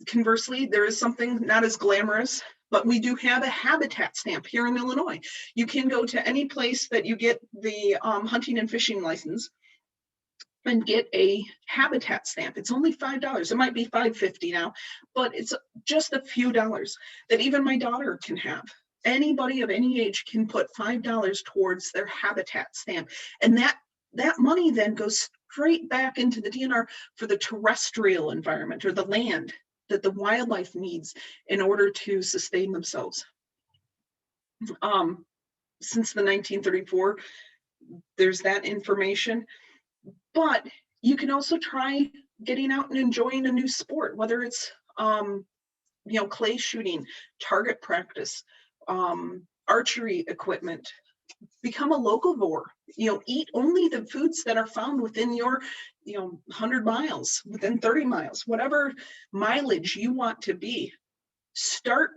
Conversely, there is something not as glamorous, but we do have a habitat stamp here in Illinois. You can go to any place that you get the hunting and fishing license and get a habitat stamp. It's only $5. It might be $5.50 now, but it's just a few dollars that even my daughter can have. Anybody of any age can put $5 towards their habitat stamp. And that money then goes straight back into the DNR for the terrestrial environment or the land that the wildlife needs in order to sustain themselves. Since the 1934, there's that information. But you can also try getting out and enjoying a new sport, whether it's clay shooting, target practice, archery equipment. Become a locavore. Eat only the foods that are found within your 100 miles, within 30 miles, whatever mileage you want to be. Start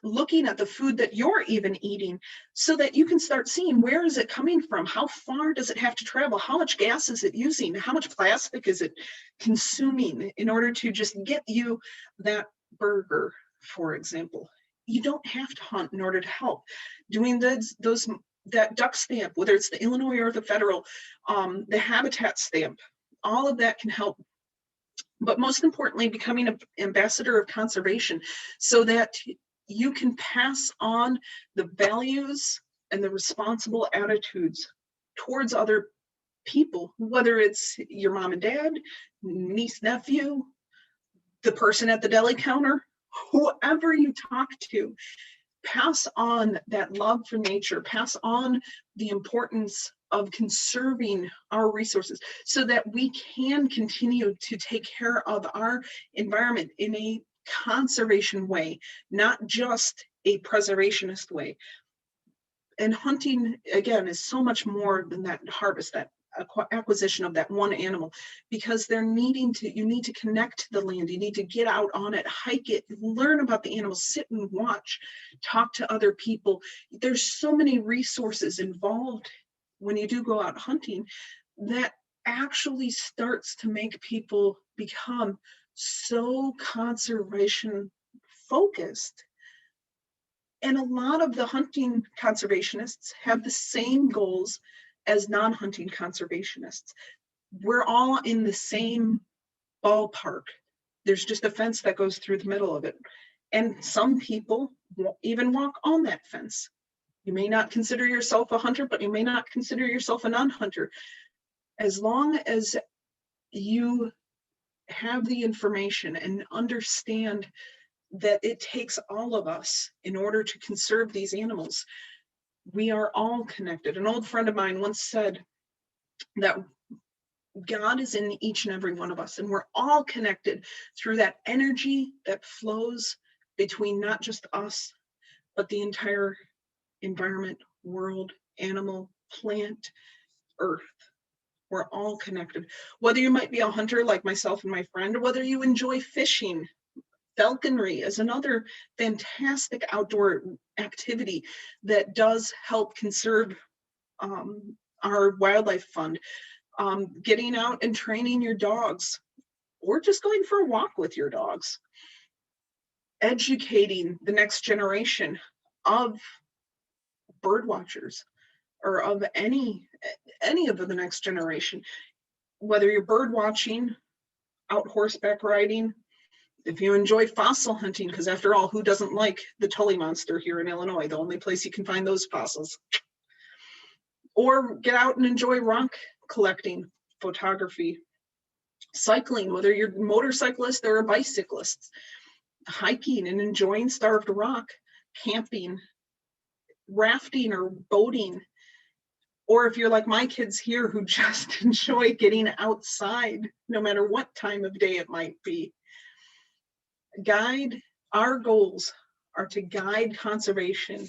looking at the food that you're even eating so that you can start seeing where is it coming from, how far does it have to travel, how much gas is it using, how much plastic is it consuming in order to just get you that burger, for example. You don't have to hunt in order to help. Doing that duck stamp, whether it's the Illinois or the federal, the habitat stamp, all of that can help. But most importantly, becoming an ambassador of conservation so that you can pass on the values and the responsible attitudes towards other people, whether it's your mom and dad, niece, nephew, the person at the deli counter, whoever you talk to. Pass on that love for nature, pass on the importance of conserving our resources so that we can continue to take care of our environment in a conservation way, not just a preservationist way. And hunting, again, is so much more than that harvest, that acquisition of that one animal, because you need to connect to the land, you need to get out on it, hike it, learn about the animals, sit and watch, talk to other people. There's so many resources involved when you do go out hunting that actually starts to make people become so conservation focused. And a lot of the hunting conservationists have the same goals as non-hunting conservationists. We're all in the same ballpark. There's just a fence that goes through the middle of it. And some people won't even walk on that fence. You may not consider yourself a hunter, but you may not consider yourself a non-hunter. As long as you have the information and understand that it takes all of us in order to conserve these animals, we are all connected. An old friend of mine once said that God is in each and every one of us, and we're all connected through that energy that flows between not just us, but the entire environment, world, animal, plant, earth. We're all connected. Whether you might be a hunter like myself and my friend, or whether you enjoy fishing, falconry is another fantastic outdoor activity that does help conserve our wildlife fund. Getting out and training your dogs, or just going for a walk with your dogs. Educating the next generation of bird watchers, or of any of the next generation, whether you're bird watching, out horseback riding, If you enjoy fossil hunting, because after all, who doesn't like the Tully monster here in Illinois, the only place you can find those fossils? Or get out and enjoy rock collecting, photography, cycling, whether you're a motorcyclist or a bicyclist, hiking and enjoying starved rock, camping, rafting or boating. Or if you're like my kids here who just enjoy getting outside, no matter what time of day it might be. Our goals are to guide conservation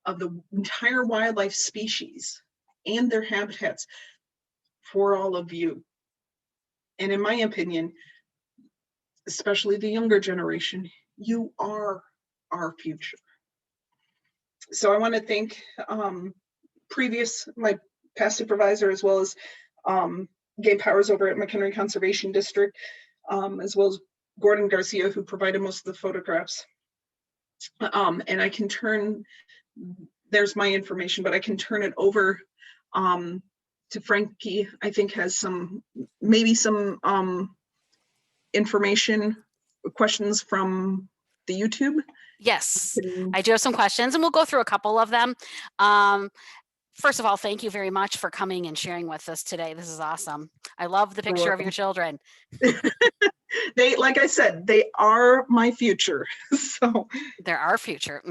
of the entire wildlife species and their habitats for all of you. And in my opinion, especially the younger generation, you are our future. So I want to thank my past supervisor, as well as Gabe Powers over at McHenry Conservation District, as well as Gordon Garcia, who provided most of the photographs. And I can there's my information, but I can turn it over to Frankie. I think has maybe some information, questions from the YouTube. Yes, I do have some questions, and we'll go through a couple of them. First of all, thank you very much for coming and sharing with us today. This is awesome. I love the picture of your children. They, like I said, they are my future. So they're our future.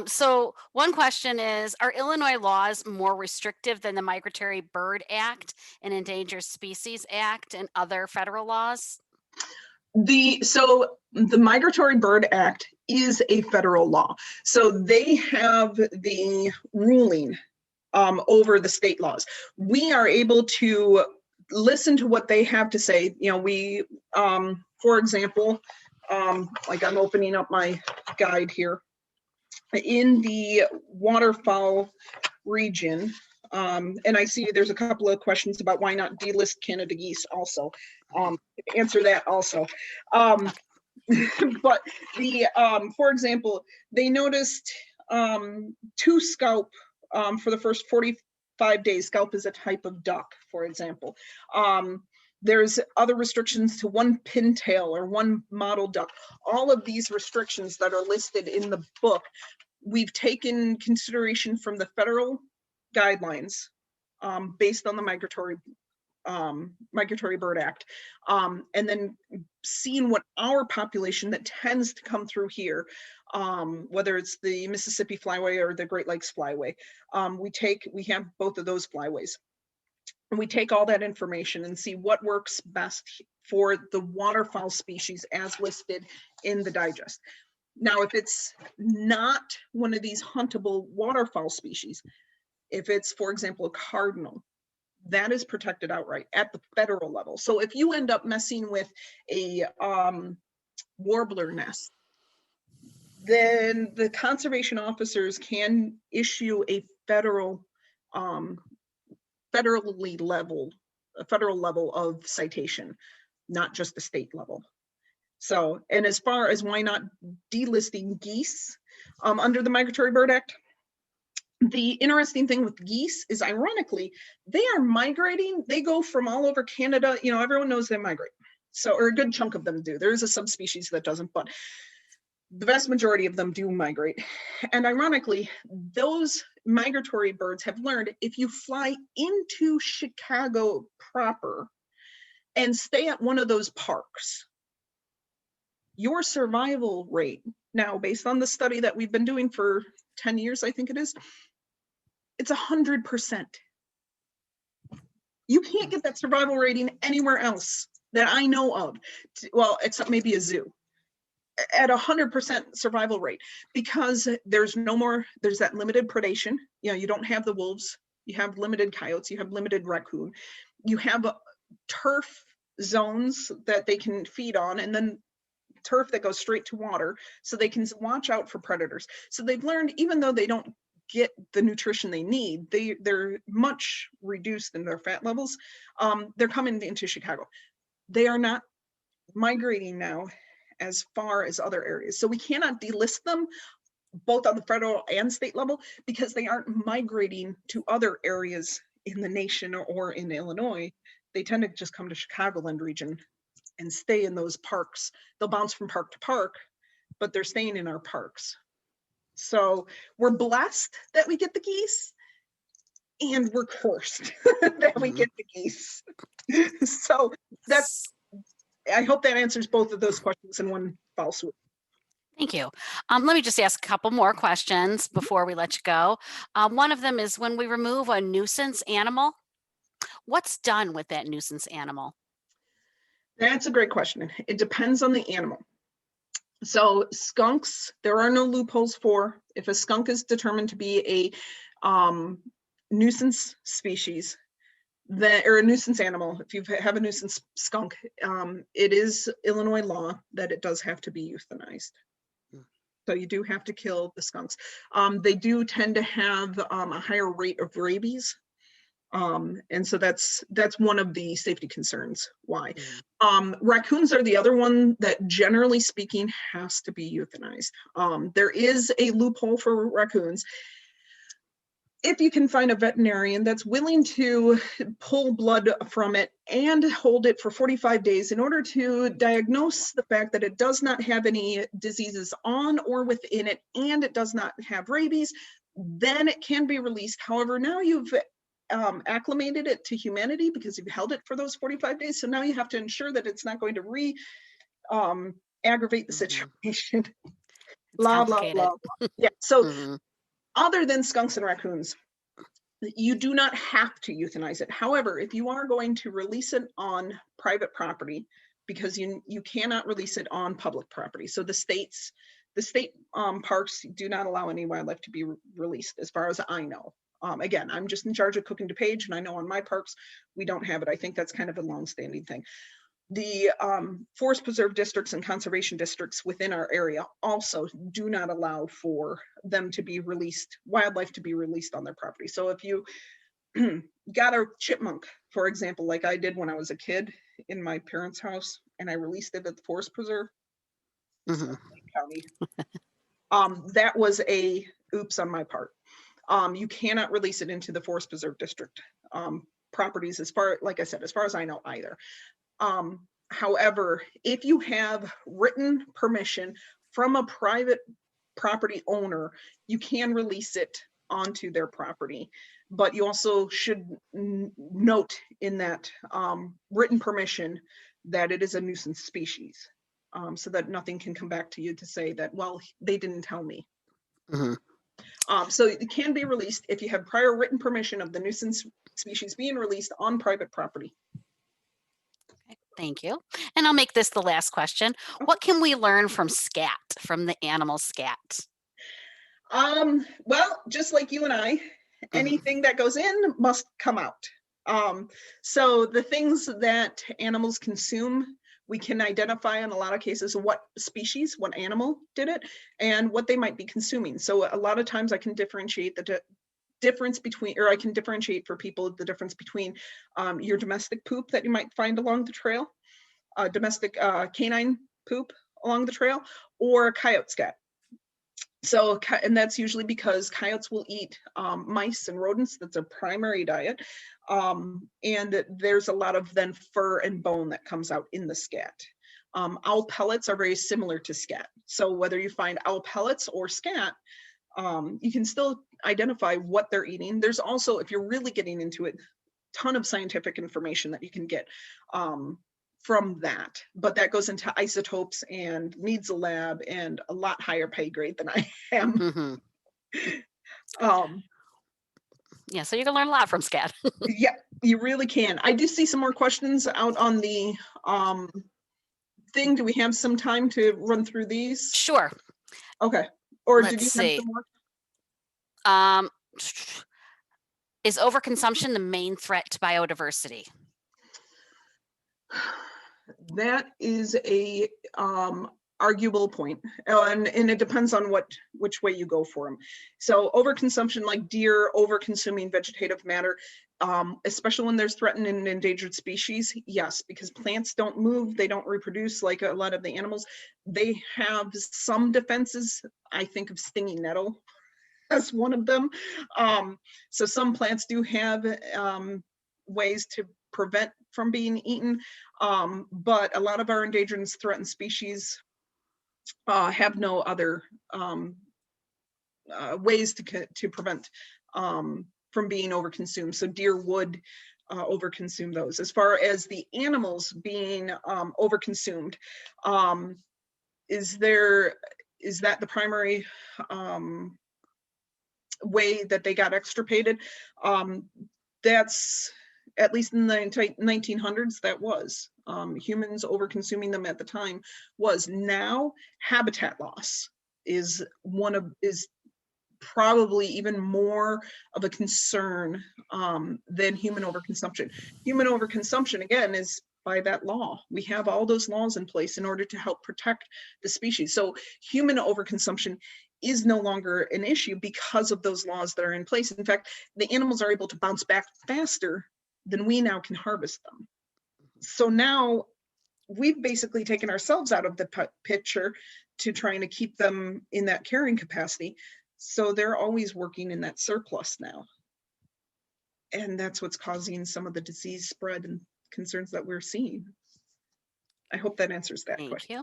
So one question is, are Illinois laws more restrictive than the Migratory Bird Act and Endangered Species Act and other federal laws? So the Migratory Bird Act is a federal law. So they have the ruling over the state laws. We are able to listen to what they have to say. You know, we, for example, like I'm opening up my guide here. In the waterfowl region, and I see there's a couple of questions about why not delist Canada geese also. Answer that also. But for example, they noticed 2 scaup for the first 45 days. Scaup is a type of duck, for example. There's other restrictions to 1 pintail or 1 mottled duck. All of these restrictions that are listed in the book, we've taken consideration from the federal guidelines based on the Migratory Bird Act, and then seeing what our population that tends to come through here, whether it's the Mississippi Flyway or the Great Lakes Flyway, we have both of those flyways. And we take all that information and see what works best for the waterfowl species as listed in the digest. Now, if it's not one of these huntable waterfowl species, if it's, for example, a cardinal, that is protected outright at the federal level. So if you end up messing with a warbler nest, then the conservation officers can issue a federal level of citation, not just the state level. So, and as far as why not delisting geese under the Migratory Bird Act, the interesting thing with geese is, ironically, they are migrating. They go from all over Canada. You know, everyone knows they migrate. So, or a good chunk of them do. There is a subspecies that doesn't, but the vast majority of them do migrate. And ironically, those migratory birds have learned if you fly into Chicago proper and stay at one of those parks, your survival rate, now based on the study that we've been doing for 10 years, I think it is, it's 100%. You can't get that survival rating anywhere else that I know of. Well, except maybe a zoo. At 100% survival rate, because there's that limited predation. You know, you don't have the wolves, you have limited coyotes, you have limited raccoon, you have turf zones that they can feed on, and then turf that goes straight to water, so they can watch out for predators. So they've learned, even though they don't get the nutrition they need, they're much reduced in their fat levels. They're coming into Chicago. They are not migrating now as far as other areas. So we cannot delist them both on the federal and state level because they aren't migrating to other areas in the nation or in Illinois. They tend to just come to Chicagoland region and stay in those parks. They'll bounce from park to park, but they're staying in our parks. So we're blessed that we get the geese, and we're cursed that we get the geese. So that's, I hope that answers both of those questions in one foul swoop. Thank you. Let me just ask a couple more questions before we let you go. One of them is, when we remove a nuisance animal, what's done with that nuisance animal? That's a great question. It depends on the animal. So skunks, there are no loopholes for. If a skunk is determined to be a nuisance species, or a nuisance animal, if you have a nuisance skunk, it is Illinois law that it does have to be euthanized. So you do have to kill the skunks. They do tend to have a higher rate of rabies. And so that's one of the safety concerns why. Raccoons are the other one that, generally speaking, has to be euthanized. There is a loophole for raccoons. If you can find a veterinarian that's willing to pull blood from it and hold it for 45 days in order to diagnose the fact that it does not have any diseases on or within it, and it does not have rabies, then it can be released. However, now you've acclimated it to humanity because you've held it for those 45 days. So now you have to ensure that it's not going to aggravate the situation. Blah, blah, blah, blah. Yeah. So other than skunks and raccoons, you do not have to euthanize it. However, if you are going to release it on private property, because you cannot release it on public property. So the state parks do not allow any wildlife to be released, as far as I know. Again, I'm just in charge of cooking to page, and I know on my parks, we don't have it. I think that's kind of a long-standing thing. The forest preserve districts and conservation districts within our area also do not allow for them to be released, wildlife to be released on their property. So if you got a chipmunk, for example, like I did when I was a kid in my parents' house, and I released it at the forest preserve, County, that was a oops on my part. You cannot release it into the forest preserve district properties, as far, like I said, as far as I know either. However, if you have written permission from a private property owner, you can release it onto their property. But you also should note in that written permission that it is a nuisance species, so that nothing can come back to you to say that, well, they didn't tell me. So it can be released if you have prior written permission of the nuisance species being released on private property. Thank you. And I'll make this the last question. What can we learn from scat, from the animal scat? Well, just like you and I, anything that goes in must come out. So the things that animals consume, we can identify in a lot of cases what species, what animal did it, and what they might be consuming. So a lot of times I can differentiate the difference between, or I can differentiate for people the difference between your domestic poop that you might find along the trail, domestic canine poop along the trail, or coyote scat. So, and that's usually because coyotes will eat mice and rodents. That's their primary diet. And there's a lot of then fur and bone that comes out in the scat. Owl pellets are very similar to scat. So whether you find owl pellets or scat, you can still identify what they're eating. There's also, if you're really getting into it, ton of scientific information that you can get from that, but that goes into isotopes and needs a lab and a lot higher pay grade than I am. Yeah, so you can learn a lot from scat. Yeah, you really can. I do see some more questions out on the thing. Do we have some time to run through these? Sure. Okay. Or did you Let's have see. some more? Is overconsumption the main threat to biodiversity? That is a arguable point, and it depends on which way you go for them. So overconsumption, like deer over-consuming vegetative matter, especially when there's threatened and endangered species, yes, because plants don't move, they don't reproduce like a lot of the animals. They have some defenses. I think of stinging nettle as one of them. So some plants do have ways to prevent from being eaten. But a lot of our endangered and threatened species have no other ways to prevent from being overconsumed. So deer would overconsume those. As far as the animals being overconsumed, is that the primary way that they got extirpated? That's, at least in the 1900s, that was humans over-consuming them at the time. Was now habitat loss is probably even more of a concern than human overconsumption. Human overconsumption, again, is by that law. We have all those laws in place in order to help protect the species. So human overconsumption is no longer an issue because of those laws that are in place. In fact, the animals are able to bounce back faster than we now can harvest them. So now we've basically taken ourselves out of the picture to trying to keep them in that carrying capacity. So they're always working in that surplus now. And that's what's causing some of the disease spread and concerns that we're seeing. I hope that answers that question.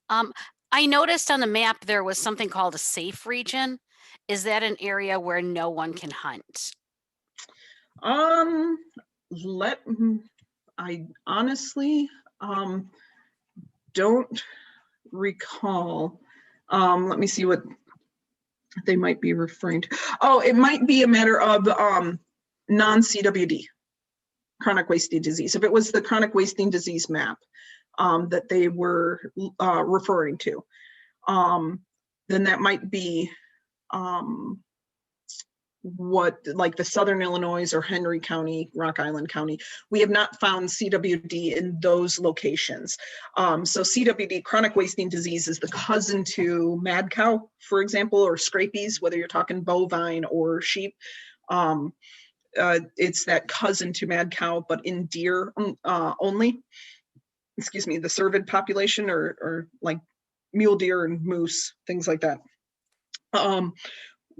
Thank you. I noticed on the map there was something called a safe region. Is that an area where no one can hunt? I honestly don't recall. Let me see what they might be referring to. Oh, it might be a matter of non-CWD, chronic wasting disease. If it was the chronic wasting disease map that they were referring to, then that might be what, like the Southern Illinois or Henry County, Rock Island County. We have not found CWD in those locations. So CWD, chronic wasting disease, is the cousin to mad cow, for example, or scabies, whether you're talking bovine or sheep. It's that cousin to mad cow, but in deer only. Excuse me, the cervid population, or like mule deer and moose, things like that.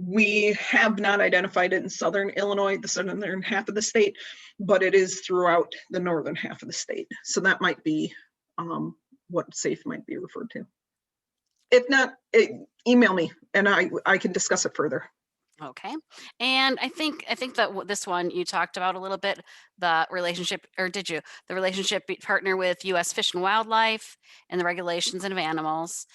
We have not identified it in Southern Illinois, the southern half of the state, but it is throughout the northern half of the state. So that might be what safe might be referred to. If not, email me and I can discuss it further. Okay. And I think that this one you talked about a little bit, the relationship, or did you? The relationship partner with U.S. Fish and Wildlife and the regulations of animals.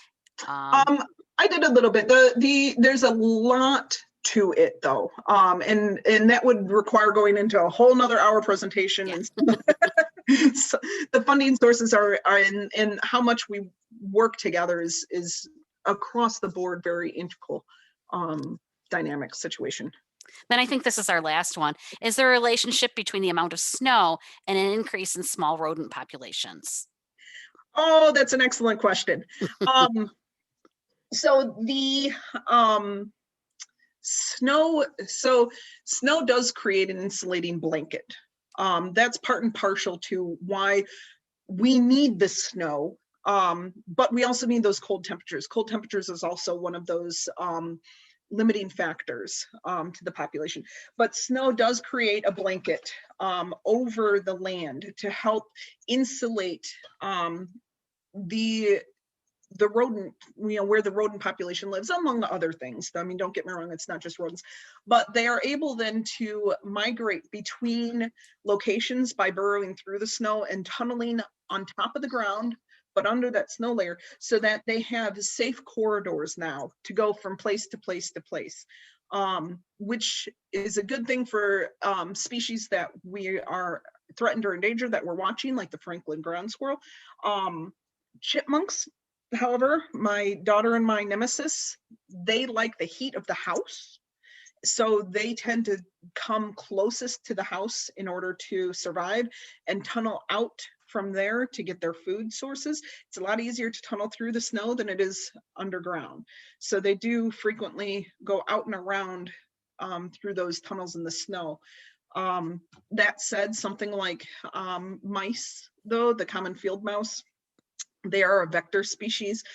I did a little bit. There's a lot to it though, and that would require going into a whole nother hour presentation. Yeah. And so the funding sources are and how much we work together is across the board very integral dynamic situation. Then I think this is our last one. Is there a relationship between the amount of snow and an increase in small rodent populations? Oh, that's an excellent question. So the snow does create an insulating blanket. That's part and partial to why we need the snow, but we also need those cold temperatures. Cold temperatures is also one of those limiting factors to the population. But snow does create a blanket over the land to help insulate the rodent, where the rodent population lives, among other things. I mean, don't get me wrong, it's not just rodents, but they are able then to migrate between locations by burrowing through the snow and tunneling on top of the ground, but under that snow layer, so that they have safe corridors now to go from place to place to place, which is a good thing for species that we are threatened or endangered that we're watching, like the Franklin ground squirrel. Chipmunks, however, my daughter and my nemesis, they like the heat of the house. So they tend to come closest to the house in order to survive and tunnel out from there to get their food sources. It's a lot easier to tunnel through the snow than it is underground. So they do frequently go out and around through those tunnels in the snow. That said, something like mice, though, the common field mouse, they are a vector species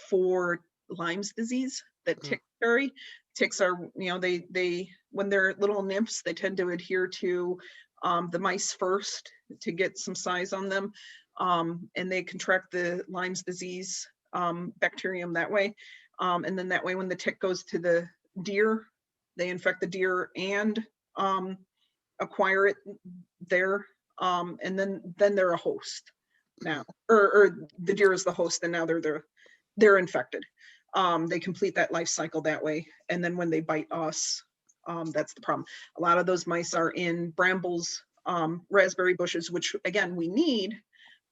for Lyme's disease that ticks carry. Ticks are, they when they're little nymphs, they tend to adhere to the mice first to get some size on them. And they contract the Lyme's disease bacterium that way. And then that way, when the tick goes to the deer, they infect the deer and acquire it there. And then they're a host now, or the deer is the host, and now they're infected. They complete that life cycle that way. And then when they bite us, that's the problem. A lot of those mice are in brambles, raspberry bushes, which again, we need,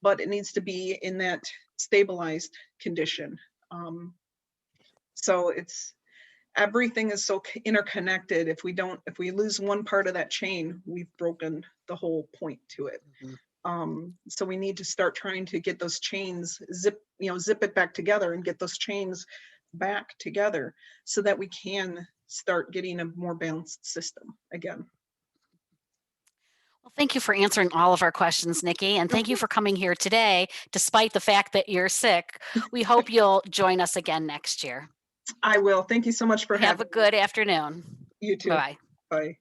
but it needs to be in that stabilized condition. So everything is so interconnected. If we lose one part of that chain, we've broken the whole point to it. So we need to start trying to get those chains, zip it back together and get those chains back together so that we can start getting a more balanced system again. Well, thank you for answering all of our questions, Nikki, and thank you for coming here today, despite the fact that you're sick. We hope you'll join us again next year. I will. Thank you so much for having me. Have a good afternoon. You too. Bye. Bye.